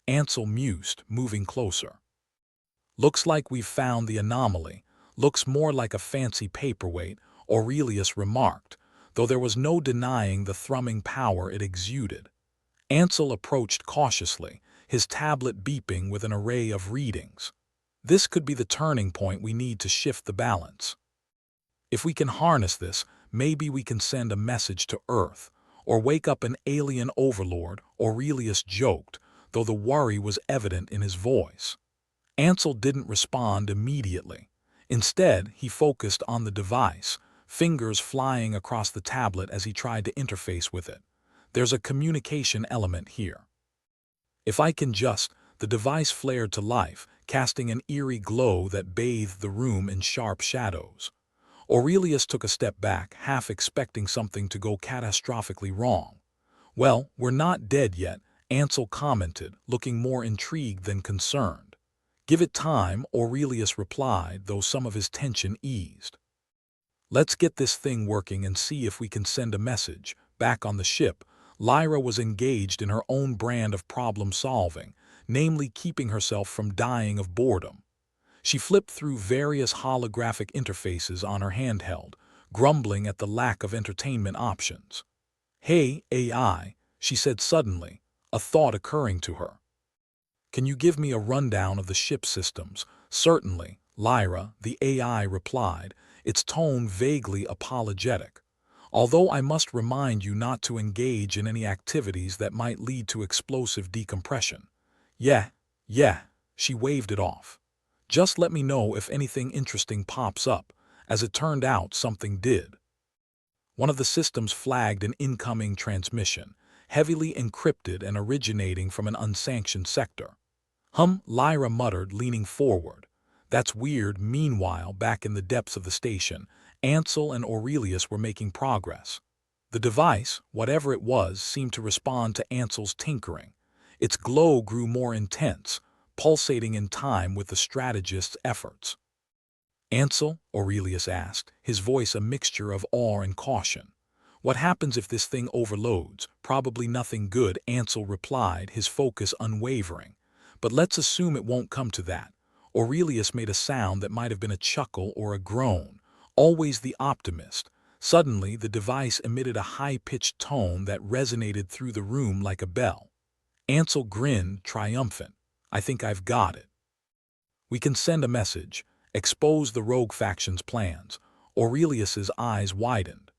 Ansel mused, moving closer. "Looks like we've found the anomaly. Looks more like a fancy paperweight," Aurelius remarked, though there was no denying the thrumming power it exuded. Ansel approached cautiously, his tablet beeping with an array of readings. "This could be the turning point we need to shift the balance. If we can harness this, maybe we can send a message to Earth, or wake up an alien overlord," Aurelius joked, though the worry was evident in his voice. Ansel didn't respond immediately. Instead, he focused on the device, fingers flying across the tablet as he tried to interface with it. There's a communication element here. If I can just, the device flared to life, casting an eerie glow that bathed the room in sharp shadows. Aurelius took a step back, half expecting something to go catastrophically wrong. "Well, we're not dead yet," Ansel commented, looking more intrigued than concerned. "Give it time," Aurelius replied, though some of his tension eased. "Let's get this thing working and see if we can send a message." Back on the ship, Lyra was engaged in her own brand of problem-solving, namely keeping herself from dying of boredom. She flipped through various holographic interfaces on her handheld, grumbling at the lack of entertainment options. "Hey, AI," she said suddenly, a thought occurring to her. "Can you give me a rundown of the ship systems?" "Certainly, Lyra," the AI replied, its tone vaguely apologetic. "Although I must remind you not to engage in any activities that might lead to explosive decompression." Yeah, she waved it off. "Just let me know if anything interesting pops up." As it turned out, something did. One of the systems flagged an incoming transmission, heavily encrypted and originating from an unsanctioned sector. Lyra muttered, leaning forward. "That's weird." Meanwhile, back in the depths of the station, Ansel and Aurelius were making progress. The device, whatever it was, seemed to respond to Ansel's tinkering. Its glow grew more intense, pulsating in time with the strategist's efforts. "Ansel," Aurelius asked, his voice a mixture of awe and caution. "What happens if this thing overloads?" "Probably nothing good," Ansel replied, his focus unwavering. "But let's assume it won't come to that." Aurelius made a sound that might have been a chuckle or a groan, always the optimist. Suddenly, the device emitted a high-pitched tone that resonated through the room like a bell. Ansel grinned, triumphant. "I think I've got it. We can send a message, expose the rogue faction's plans." Aurelius's eyes widened.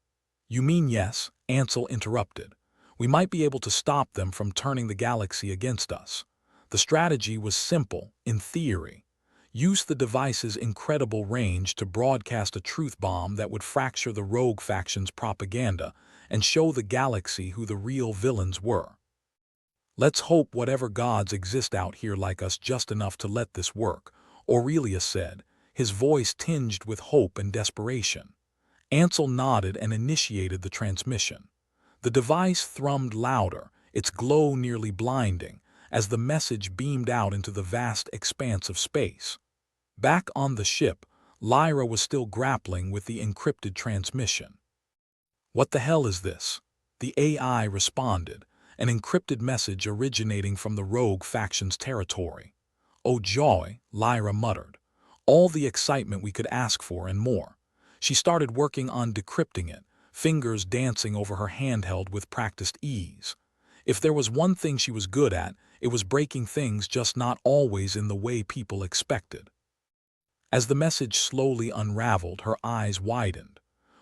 "You mean yes," Ansel interrupted. "We might be able to stop them from turning the galaxy against us." The strategy was simple, in theory. Use the device's incredible range to broadcast a truth bomb that would fracture the rogue faction's propaganda and show the galaxy who the real villains were. "Let's hope whatever gods exist out here like us just enough to let this work," Aurelius said, his voice tinged with hope and desperation. Ansel nodded and initiated the transmission. The device thrummed louder, its glow nearly blinding, as the message beamed out into the vast expanse of space. Back on the ship, Lyra was still grappling with the encrypted transmission. "What the hell is this?" The AI responded, an encrypted message originating from the rogue faction's territory. "Oh joy," Lyra muttered. "All the excitement we could ask for and more." She started working on decrypting it, fingers dancing over her handheld with practiced ease. If there was one thing she was good at, it was breaking things, just not always in the way people expected. As the message slowly unraveled, her eyes widened.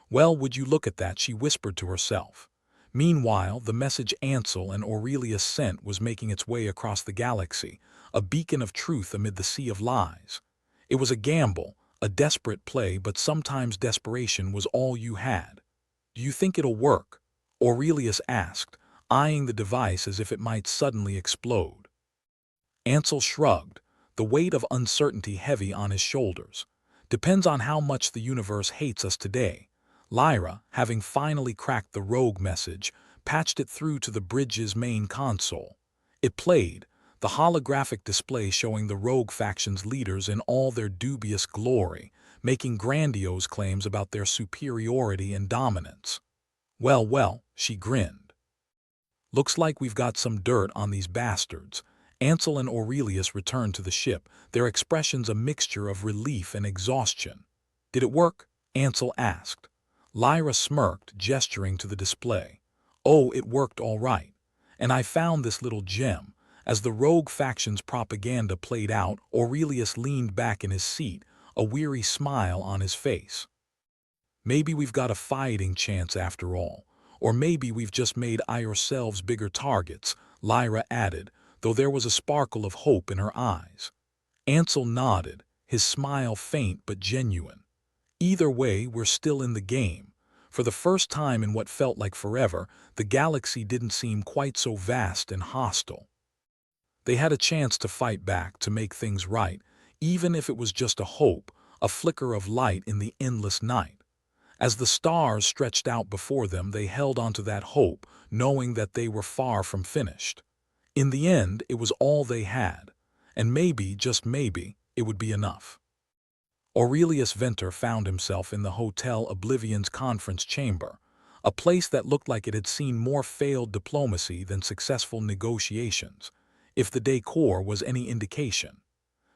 "Well, would you look at that," she whispered to herself. Meanwhile, the message Ansel and Aurelius sent was making its way across the galaxy, a beacon of truth amid the sea of lies. It was a gamble, a desperate play, but sometimes desperation was all you had. "Do you think it'll work?" Aurelius asked, eyeing the device as if it might suddenly explode. Ansel shrugged, the weight of uncertainty heavy on his shoulders. "Depends on how much the universe hates us today." Lyra, having finally cracked the rogue message, patched it through to the bridge's main console. It played, the holographic display showing the rogue faction's leaders in all their dubious glory, making grandiose claims about their superiority and dominance. Well, she grinned. "Looks like we've got some dirt on these bastards." Ansel and Aurelius returned to the ship, their expressions a mixture of relief and exhaustion. "Did it work?" Ansel asked. Lyra smirked, gesturing to the display. "Oh, it worked all right. And I found this little gem." As the rogue faction's propaganda played out, Aurelius leaned back in his seat, a weary smile on his face. "Maybe we've got a fighting chance after all. Or maybe we've just made ourselves bigger targets," Lyra added, though there was a sparkle of hope in her eyes. Ansel nodded, his smile faint but genuine. Either way, we're still in the game. For the first time in what felt like forever, the galaxy didn't seem quite so vast and hostile. They had a chance to fight back, to make things right, even if it was just a hope, a flicker of light in the endless night. As the stars stretched out before them, they held onto that hope, knowing that they were far from finished. In the end, it was all they had, and maybe, just maybe, it would be enough. Aurelius Venter found himself in the Hotel Oblivion's conference chamber, a place that looked like it had seen more failed diplomacy than successful negotiations, if the decor was any indication.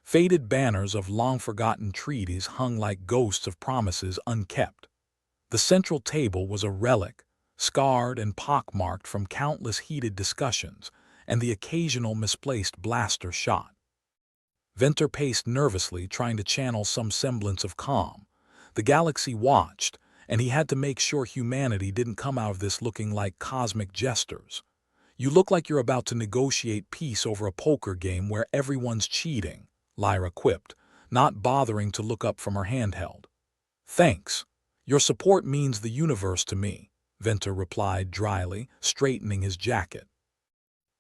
Faded banners of long-forgotten treaties hung like ghosts of promises unkept. The central table was a relic, scarred and pockmarked from countless heated discussions and the occasional misplaced blaster shot. Venter paced nervously, trying to channel some semblance of calm. The galaxy watched, and he had to make sure humanity didn't come out of this looking like cosmic jesters. "You look like you're about to negotiate peace over a poker game where everyone's cheating," Lyra quipped, not bothering to look up from her handheld. "Thanks. Your support means the universe to me," Venter replied dryly, straightening his jacket.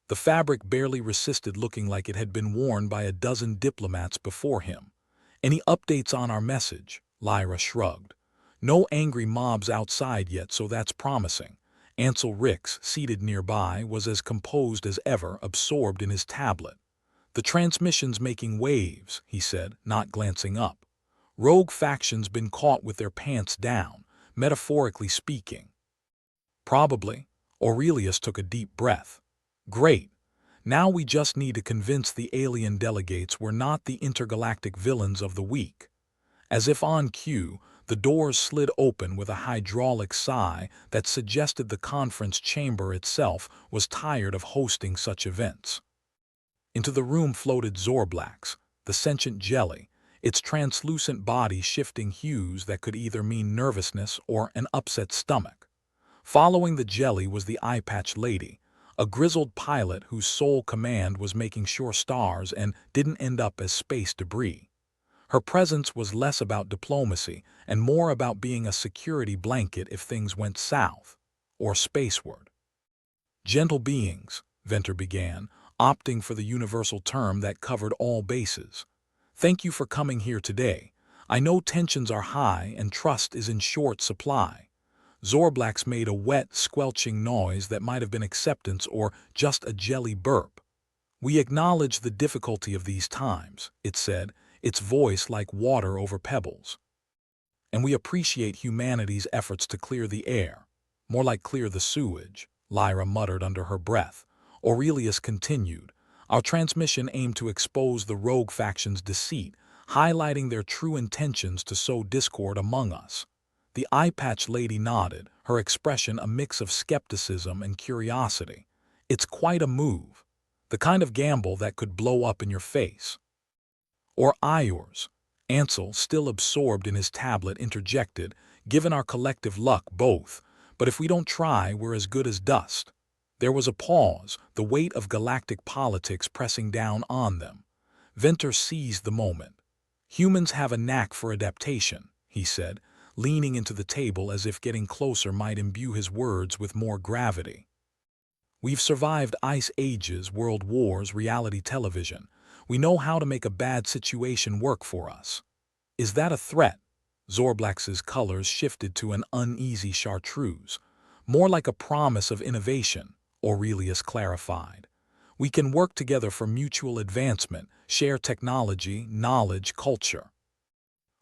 The fabric barely resisted looking like it had been worn by a dozen diplomats before him. "Any updates on our message?" Lyra shrugged. "No angry mobs outside yet, so that's promising." Ansel Rix, seated nearby, was as composed as ever, absorbed in his tablet. "The transmission's making waves," he said, not glancing up. "Rogue factions been caught with their pants down, metaphorically speaking." "Probably." Aurelius took a deep breath. "Great. Now we just need to convince the alien delegates we're not the intergalactic villains of the week." As if on cue, the doors slid open with a hydraulic sigh that suggested the conference chamber itself was tired of hosting such events. Into the room floated Zorblax, the sentient jelly, its translucent body shifting hues that could either mean nervousness or an upset stomach. Following the jelly was the eye-patch lady, a grizzled pilot whose sole command was making sure stars and didn't end up as space debris. Her presence was less about diplomacy and more about being a security blanket if things went south, or spaceward. "Gentle beings," Venter began, opting for the universal term that covered all bases. "Thank you for coming here today. I know tensions are high and trust is in short supply." Zorblax made a wet, squelching noise that might have been acceptance or just a jelly burp. "We acknowledge the difficulty of these times," it said, its voice like water over pebbles. "And we appreciate humanity's efforts to clear the air. More like clear the sewage," Lyra muttered under her breath. Aurelius continued, "Our transmission aimed to expose the rogue faction's deceit, highlighting their true intentions to sow discord among us." The eye-patch lady nodded, her expression a mix of skepticism and curiosity. "It's quite a move. The kind of gamble that could blow up in your face." "Or yours," Ansel, still absorbed in his tablet, interjected, "given our collective luck, both. But if we don't try, we're as good as dust." There was a pause, the weight of galactic politics pressing down on them. Venter seized the moment. "Humans have a knack for adaptation," he said, leaning into the table as if getting closer might imbue his words with more gravity. "We've survived ice ages, world wars, reality television. We know how to make a bad situation work for us." "Is that a threat?" Zorblax's colors shifted to an uneasy chartreuse. "More like a promise of innovation," Aurelius clarified. "We can work together for mutual advancement, share technology, knowledge, culture.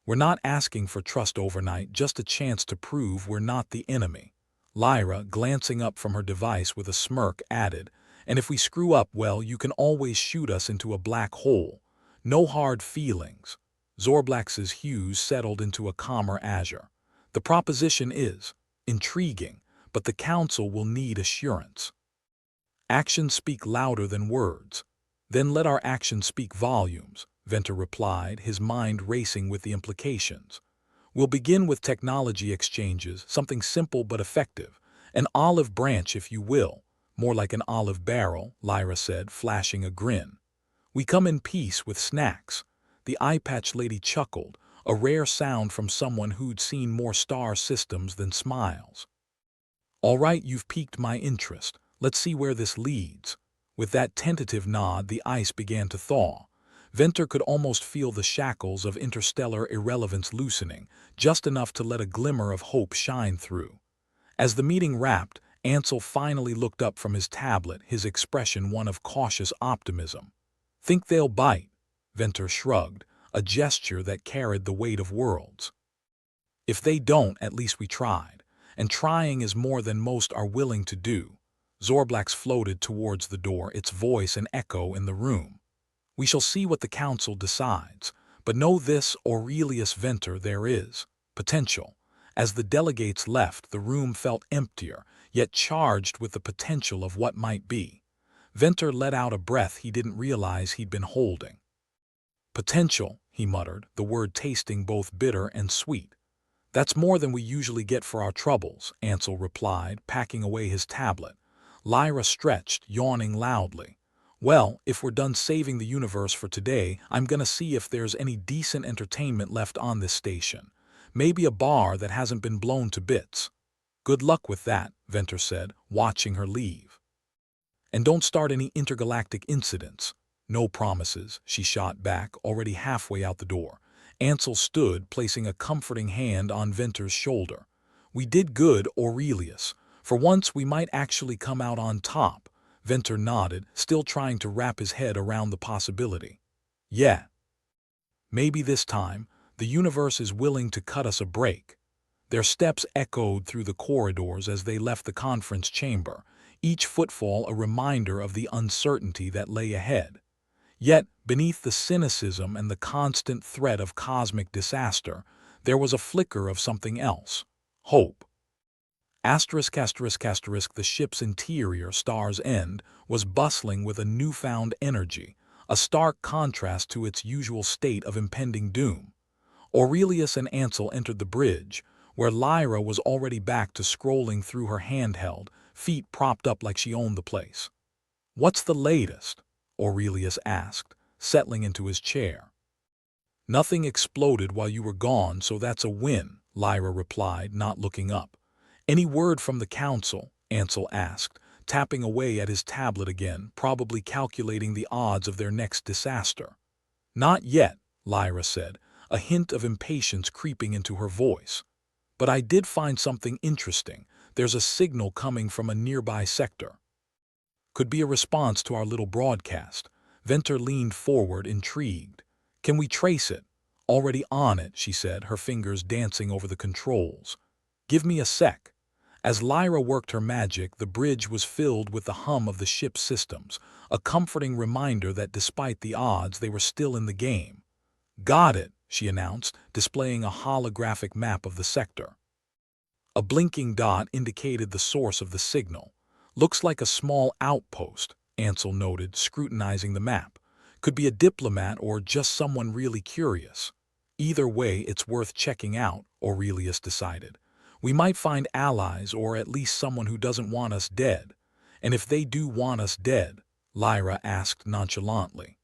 We're not asking for trust overnight, just a chance to prove we're not the enemy." Lyra, glancing up from her device with a smirk, added, "And if we screw up, well, you can always shoot us into a black hole. No hard feelings." Zorblax's hues settled into a calmer azure. "The proposition is intriguing, but the Council will need assurance." "Actions speak louder than words." "Then let our actions speak volumes," Venter replied, his mind racing with the implications. "We'll begin with technology exchanges, something simple but effective. An olive branch, if you will. More like an olive barrel, Lyra said, flashing a grin. We come in peace with snacks. The eye-patch lady chuckled, a rare sound from someone who'd seen more star systems than smiles. All right, you've piqued my interest. Let's see where this leads. With that tentative nod, the ice began to thaw. Venter could almost feel the shackles of interstellar irrelevance loosening, just enough to let a glimmer of hope shine through. As the meeting wrapped, Ansel finally looked up from his tablet, his expression one of cautious optimism. Think they'll bite? Venter shrugged, a gesture that carried the weight of worlds. If they don't, at least we tried, and trying is more than most are willing to do. Zorblax floated towards the door, its voice an echo in the room. We shall see what the council decides, but know this, Aurelius Venter, there is potential. As the delegates left, the room felt emptier, yet charged with the potential of what might be. Venter let out a breath he didn't realize he'd been holding. Potential, he muttered, the word tasting both bitter and sweet. That's more than we usually get for our troubles, Ansel replied, packing away his tablet. Lyra stretched, yawning loudly. Well, if we're done saving the universe for today, I'm gonna see if there's any decent entertainment left on this station. Maybe a bar that hasn't been blown to bits. Good luck with that, Venter said, watching her leave. And don't start any intergalactic incidents. No promises, she shot back, already halfway out the door. Ansel stood, placing a comforting hand on Venter's shoulder. We did good, Aurelius. For once we might actually come out on top. Venter nodded, still trying to wrap his head around the possibility. Yeah. Maybe this time, the universe is willing to cut us a break. Their steps echoed through the corridors as they left the conference chamber, each footfall a reminder of the uncertainty that lay ahead. Yet, beneath the cynicism and the constant threat of cosmic disaster, there was a flicker of something else. Hope. The ship's interior, Star's End, was bustling with a newfound energy, a stark contrast to its usual state of impending doom. Aurelius and Ansel entered the bridge, where Lyra was already back to scrolling through her handheld, feet propped up like she owned the place. What's the latest? Aurelius asked, settling into his chair. Nothing exploded while you were gone, so that's a win, Lyra replied, not looking up. Any word from the council? Ansel asked, tapping away at his tablet again, probably calculating the odds of their next disaster. Not yet, Lyra said, a hint of impatience creeping into her voice. But I did find something interesting. There's a signal coming from a nearby sector. Could be a response to our little broadcast. Venter leaned forward, intrigued. Can we trace it? Already on it, she said, her fingers dancing over the controls. Give me a sec. As Lyra worked her magic, the bridge was filled with the hum of the ship's systems, a comforting reminder that despite the odds, they were still in the game. Got it, she announced, displaying a holographic map of the sector. A blinking dot indicated the source of the signal. Looks like a small outpost, Ansel noted, scrutinizing the map. Could be a diplomat or just someone really curious. Either way, it's worth checking out, Aurelius decided. We might find allies or at least someone who doesn't want us dead. And if they do want us dead, Lyra asked nonchalantly.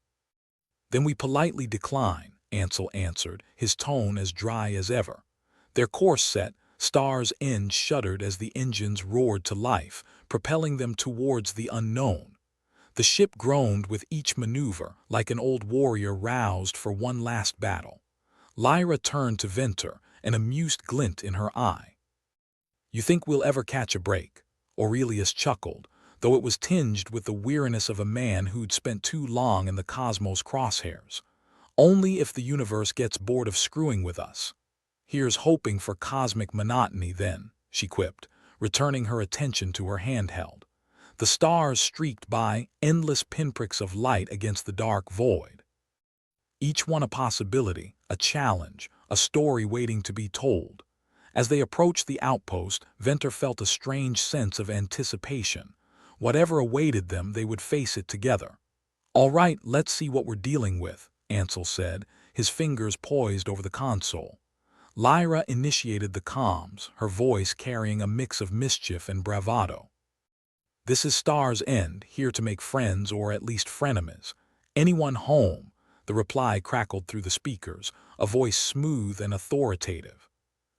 Then we politely decline, Ansel answered, his tone as dry as ever. Their course set, Star's End shuddered as the engines roared to life, propelling them towards the unknown. The ship groaned with each maneuver, like an old warrior roused for one last battle. Lyra turned to Venter, an amused glint in her eye. You think we'll ever catch a break? Aurelius chuckled, though it was tinged with the weariness of a man who'd spent too long in the cosmos' crosshairs. Only if the universe gets bored of screwing with us. Here's hoping for cosmic monotony then, she quipped, returning her attention to her handheld. The stars streaked by, endless pinpricks of light against the dark void. Each one a possibility, a challenge, a story waiting to be told. As they approached the outpost, Venter felt a strange sense of anticipation. Whatever awaited them, they would face it together. All right, let's see what we're dealing with, Ansel said, his fingers poised over the console. Lyra initiated the comms, her voice carrying a mix of mischief and bravado. This is Star's End, here to make friends or at least frenemies. Anyone home? The reply crackled through the speakers, a voice smooth and authoritative.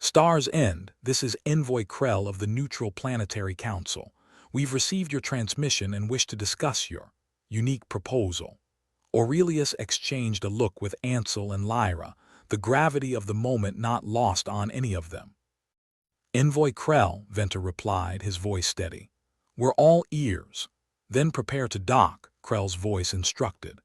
Star's End, this is Envoy Krell of the Neutral Planetary Council. We've received your transmission and wish to discuss your unique proposal. Aurelius exchanged a look with Ansel and Lyra, the gravity of the moment not lost on any of them. Envoy Krell, Venter replied, his voice steady. We're all ears. Then prepare to dock, Krell's voice instructed.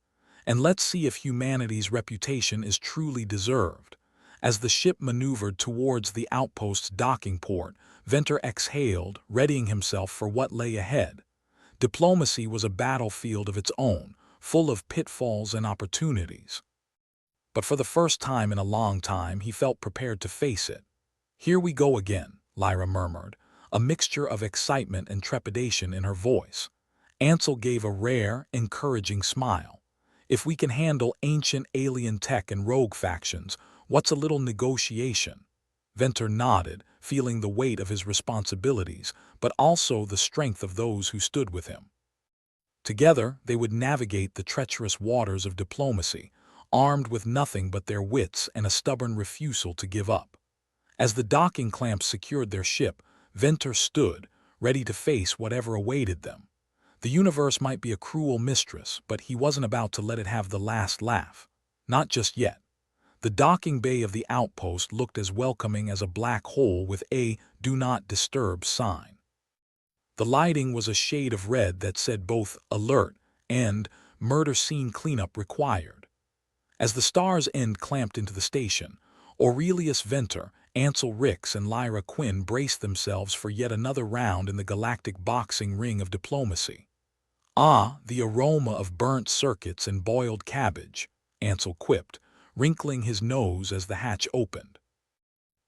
And let's see if humanity's reputation is truly deserved. As the ship maneuvered towards the outpost's docking port, Venter exhaled, readying himself for what lay ahead. Diplomacy was a battlefield of its own, full of pitfalls and opportunities. But for the first time in a long time, he felt prepared to face it. Here we go again, Lyra murmured, a mixture of excitement and trepidation in her voice. Ansel gave a rare, encouraging smile. If we can handle ancient alien tech and rogue factions, what's a little negotiation? Venter nodded, feeling the weight of his responsibilities, but also the strength of those who stood with him. Together, they would navigate the treacherous waters of diplomacy, armed with nothing but their wits and a stubborn refusal to give up. As the docking clamps secured their ship, Venter stood, ready to face whatever awaited them. The universe might be a cruel mistress, but he wasn't about to let it have the last laugh. Not just yet. The docking bay of the outpost looked as welcoming as a black hole with a "Do Not Disturb" sign. The lighting was a shade of red that said both "Alert" and "Murder Scene Cleanup Required." As the Star's End clamped into the station, Aurelius Venter, Ansel Rix, and Lyra Quinn braced themselves for yet another round in the galactic boxing ring of diplomacy. "Ah, the aroma of burnt circuits and boiled cabbage," Ansel quipped, wrinkling his nose as the hatch opened.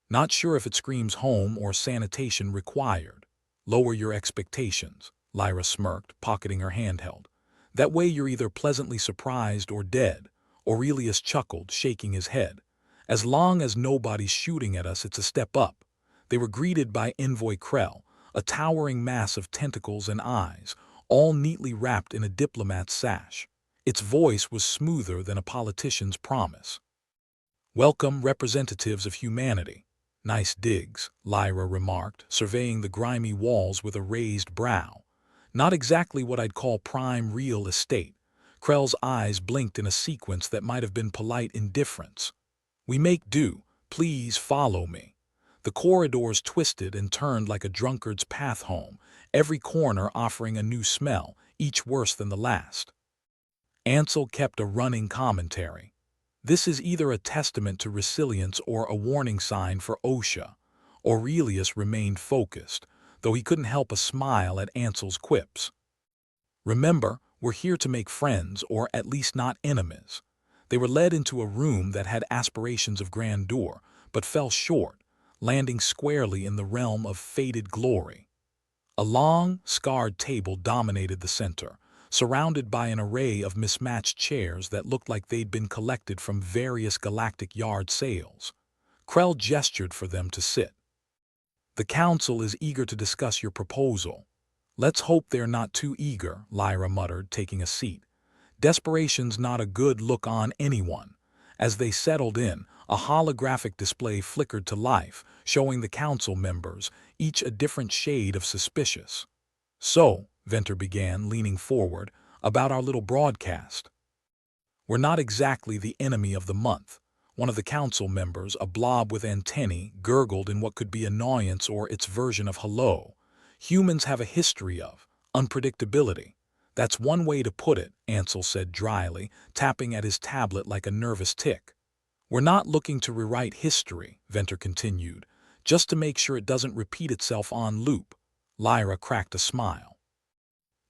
"Not sure if it screams home or sanitation required. Lower your expectations," Lyra smirked, pocketing her handheld. "That way you're either pleasantly surprised or dead." Aurelius chuckled, shaking his head. "As long as nobody's shooting at us, it's a step up." They were greeted by Envoy Krell, a towering mass of tentacles and eyes, all neatly wrapped in a diplomat's sash. Its voice was smoother than a politician's promise. "Welcome, representatives of humanity." "Nice digs," Lyra remarked, surveying the grimy walls with a raised brow. "Not exactly what I'd call prime real estate." Krell's eyes blinked in a sequence that might have been polite indifference. "We make do. Please follow me." The corridors twisted and turned like a drunkard's path home, every corner offering a new smell, each worse than the last. Ansel kept a running commentary. "This is either a testament to resilience or a warning sign for OSHA." Aurelius remained focused, though he couldn't help a smile at Ansel's quips. "Remember, we're here to make friends, or at least not enemies." They were led into a room that had aspirations of grandeur, but fell short, landing squarely in the realm of faded glory. A long, scarred table dominated the center, surrounded by an array of mismatched chairs that looked like they'd been collected from various galactic yard sales. Krell gestured for them to sit. "The council is eager to discuss your proposal." "Let's hope they're not too eager," Lyra muttered, taking a seat. Desperation's not a good look on anyone. As they settled in, a holographic display flickered to life, showing the council members, each a different shade of suspicious. "So," Venter began, leaning forward, "about our little broadcast." "We're not exactly the enemy of the month." One of the council members, a blob with antennae, gurgled in what could be annoyance or its version of hello. "Humans have a history of unpredictability." "That's one way to put it," Ansel said dryly, tapping at his tablet like a nervous tick. "We're not looking to rewrite history," Venter continued, "just to make sure it doesn't repeat itself on loop." Lyra cracked a smile.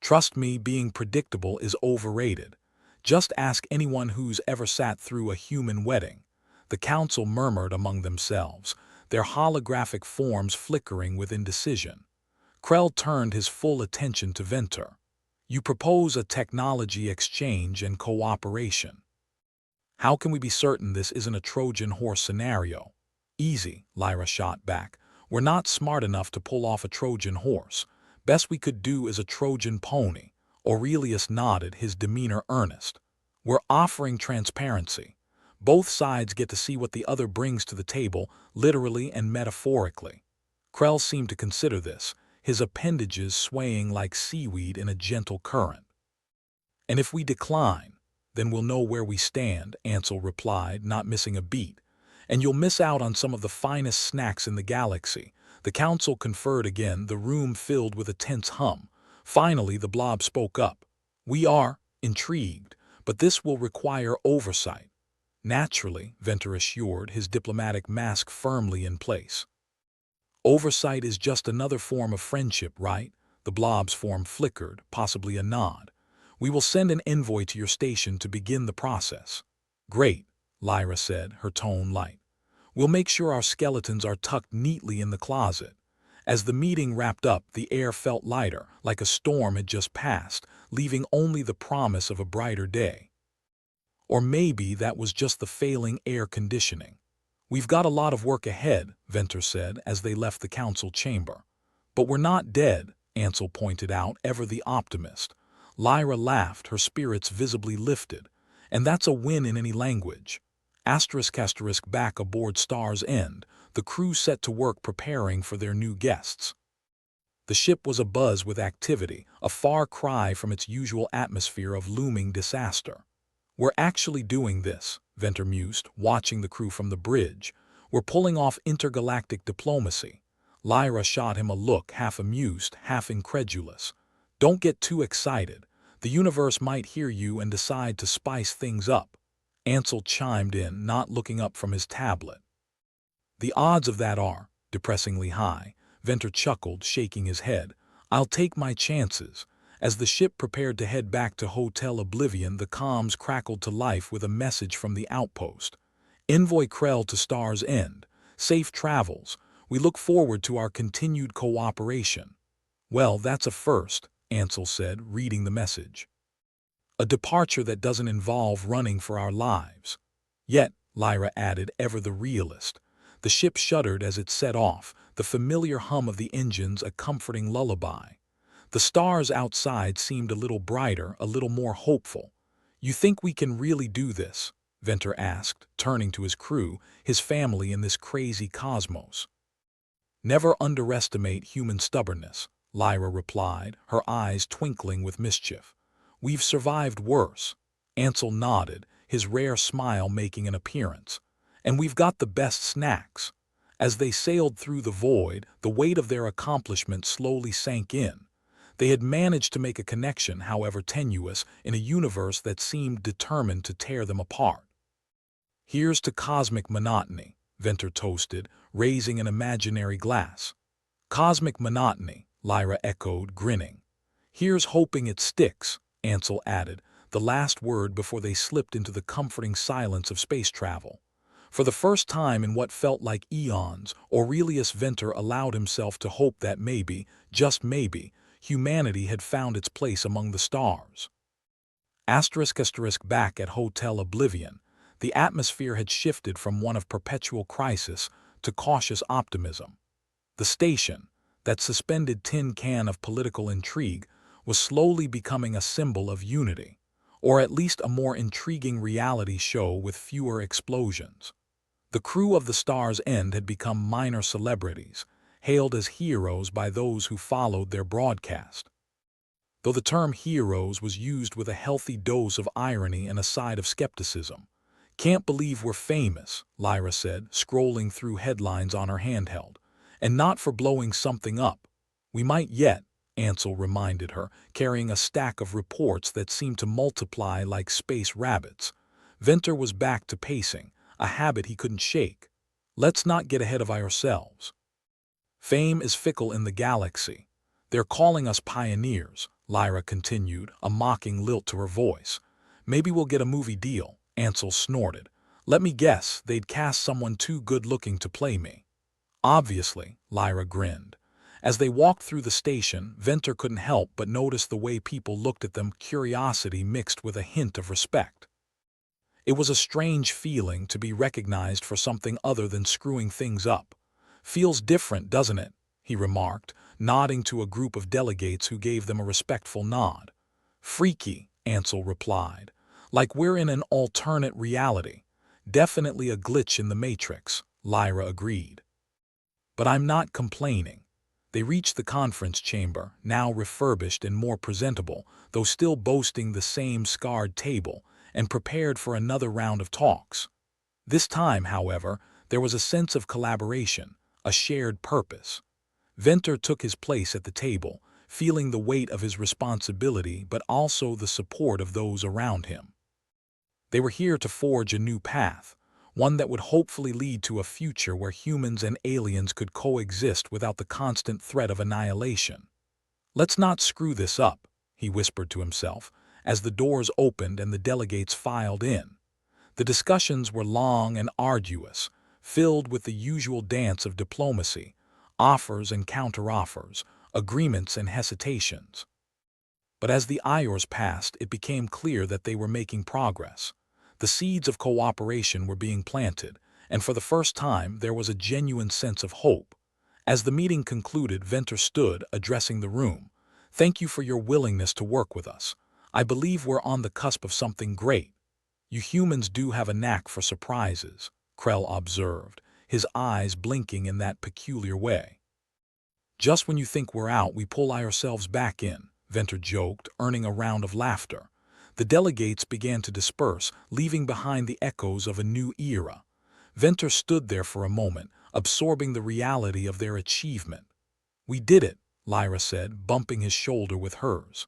"Trust me, being predictable is overrated. Just ask anyone who's ever sat through a human wedding." The council murmured among themselves, their holographic forms flickering with indecision. Krell turned his full attention to Venter. "You propose a technology exchange and cooperation. How can we be certain this isn't a Trojan horse scenario?" "Easy," Lyra shot back. "We're not smart enough to pull off a Trojan horse. Best we could do is a Trojan pony. Aurelius nodded, his demeanor earnest. We're offering transparency. Both sides get to see what the other brings to the table, literally and metaphorically. Krell seemed to consider this, his appendages swaying like seaweed in a gentle current. And if we decline, then we'll know where we stand, Ansel replied, not missing a beat. And you'll miss out on some of the finest snacks in the galaxy. The council conferred again, the room filled with a tense hum. Finally, the blob spoke up. We are intrigued, but this will require oversight. Naturally, Venter assured, his diplomatic mask firmly in place. Oversight is just another form of friendship, right? The blob's form flickered, possibly a nod. We will send an envoy to your station to begin the process. Great, Lyra said, her tone light. We'll make sure our skeletons are tucked neatly in the closet. As the meeting wrapped up, the air felt lighter, like a storm had just passed, leaving only the promise of a brighter day. Or maybe that was just the failing air conditioning. We've got a lot of work ahead, Venter said as they left the council chamber. But we're not dead, Ansel pointed out, ever the optimist. Lyra laughed, her spirits visibly lifted. And that's a win in any language. Asterisk back aboard Star's End, the crew set to work preparing for their new guests. The ship was abuzz with activity, a far cry from its usual atmosphere of looming disaster. We're actually doing this, Venter mused, watching the crew from the bridge. We're pulling off intergalactic diplomacy. Lyra shot him a look, half amused, half incredulous. Don't get too excited. The universe might hear you and decide to spice things up. Ansel chimed in, not looking up from his tablet. The odds of that are depressingly high, Venter chuckled, shaking his head. I'll take my chances. As the ship prepared to head back to Hotel Oblivion, the comms crackled to life with a message from the outpost. Envoy Krell to Star's End. Safe travels. We look forward to our continued cooperation. Well, that's a first, Ansel said, reading the message. A departure that doesn't involve running for our lives. Yet, Lyra added, ever the realist. The ship shuddered as it set off, the familiar hum of the engines a comforting lullaby. The stars outside seemed a little brighter, a little more hopeful. You think we can really do this? Venter asked, turning to his crew, his family in this crazy cosmos. Never underestimate human stubbornness, Lyra replied, her eyes twinkling with mischief. We've survived worse. Ansel nodded, his rare smile making an appearance. And we've got the best snacks. As they sailed through the void, the weight of their accomplishment slowly sank in. They had managed to make a connection, however tenuous, in a universe that seemed determined to tear them apart. Here's to cosmic monotony, Venter toasted, raising an imaginary glass. Cosmic monotony, Lyra echoed, grinning. Here's hoping it sticks, Ansel added, the last word before they slipped into the comforting silence of space travel. For the first time in what felt like eons, Aurelius Venter allowed himself to hope that maybe, just maybe, humanity had found its place among the stars. Asterisk back at Hotel Oblivion, the atmosphere had shifted from one of perpetual crisis to cautious optimism. The station, that suspended tin can of political intrigue, was slowly becoming a symbol of unity, or at least a more intriguing reality show with fewer explosions. The crew of the Star's End had become minor celebrities, hailed as heroes by those who followed their broadcast. Though the term heroes was used with a healthy dose of irony and a side of skepticism. Can't believe we're famous, Lyra said, scrolling through headlines on her handheld. And not for blowing something up. We might yet, Ansel reminded her, carrying a stack of reports that seemed to multiply like space rabbits. Venter was back to pacing, a habit he couldn't shake. Let's not get ahead of ourselves. Fame is fickle in the galaxy. They're calling us pioneers, Lyra continued, a mocking lilt to her voice. Maybe we'll get a movie deal, Ansel snorted. Let me guess, they'd cast someone too good-looking to play me. Obviously, Lyra grinned. As they walked through the station, Venter couldn't help but notice the way people looked at them, curiosity mixed with a hint of respect. It was a strange feeling to be recognized for something other than screwing things up. Feels different, doesn't it? he remarked, nodding to a group of delegates who gave them a respectful nod. Freaky, Ansel replied. Like we're in an alternate reality. Definitely a glitch in the Matrix, Lyra agreed. But I'm not complaining. They reached the conference chamber, now refurbished and more presentable, though still boasting the same scarred table, and prepared for another round of talks. This time, however, there was a sense of collaboration, a shared purpose. Venter took his place at the table, feeling the weight of his responsibility but also the support of those around him. They were here to forge a new path, one that would hopefully lead to a future where humans and aliens could coexist without the constant threat of annihilation. "Let's not screw this up," he whispered to himself, as the doors opened and the delegates filed in. The discussions were long and arduous, filled with the usual dance of diplomacy, offers and counteroffers, agreements and hesitations. But as the hours passed, it became clear that they were making progress. The seeds of cooperation were being planted, and for the first time there was a genuine sense of hope. As the meeting concluded, Venter stood, addressing the room. "Thank you for your willingness to work with us. I believe we're on the cusp of something great." "You humans do have a knack for surprises," Krell observed, his eyes blinking in that peculiar way. "Just when you think we're out, we pull ourselves back in," Venter joked, earning a round of laughter. The delegates began to disperse, leaving behind the echoes of a new era. Venter stood there for a moment, absorbing the reality of their achievement. "We did it," Lyra said, bumping his shoulder with hers.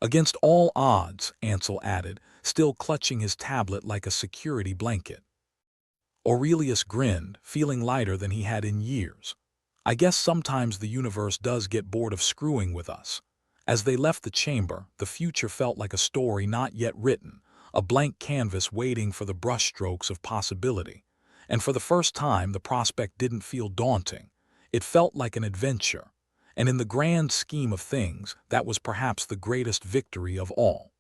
"Against all odds," Ansel added, still clutching his tablet like a security blanket. Aurelius grinned, feeling lighter than he had in years. "I guess sometimes the universe does get bored of screwing with us." As they left the chamber, the future felt like a story not yet written, a blank canvas waiting for the brushstrokes of possibility. And for the first time, the prospect didn't feel daunting. It felt like an adventure. And in the grand scheme of things, that was perhaps the greatest victory of all.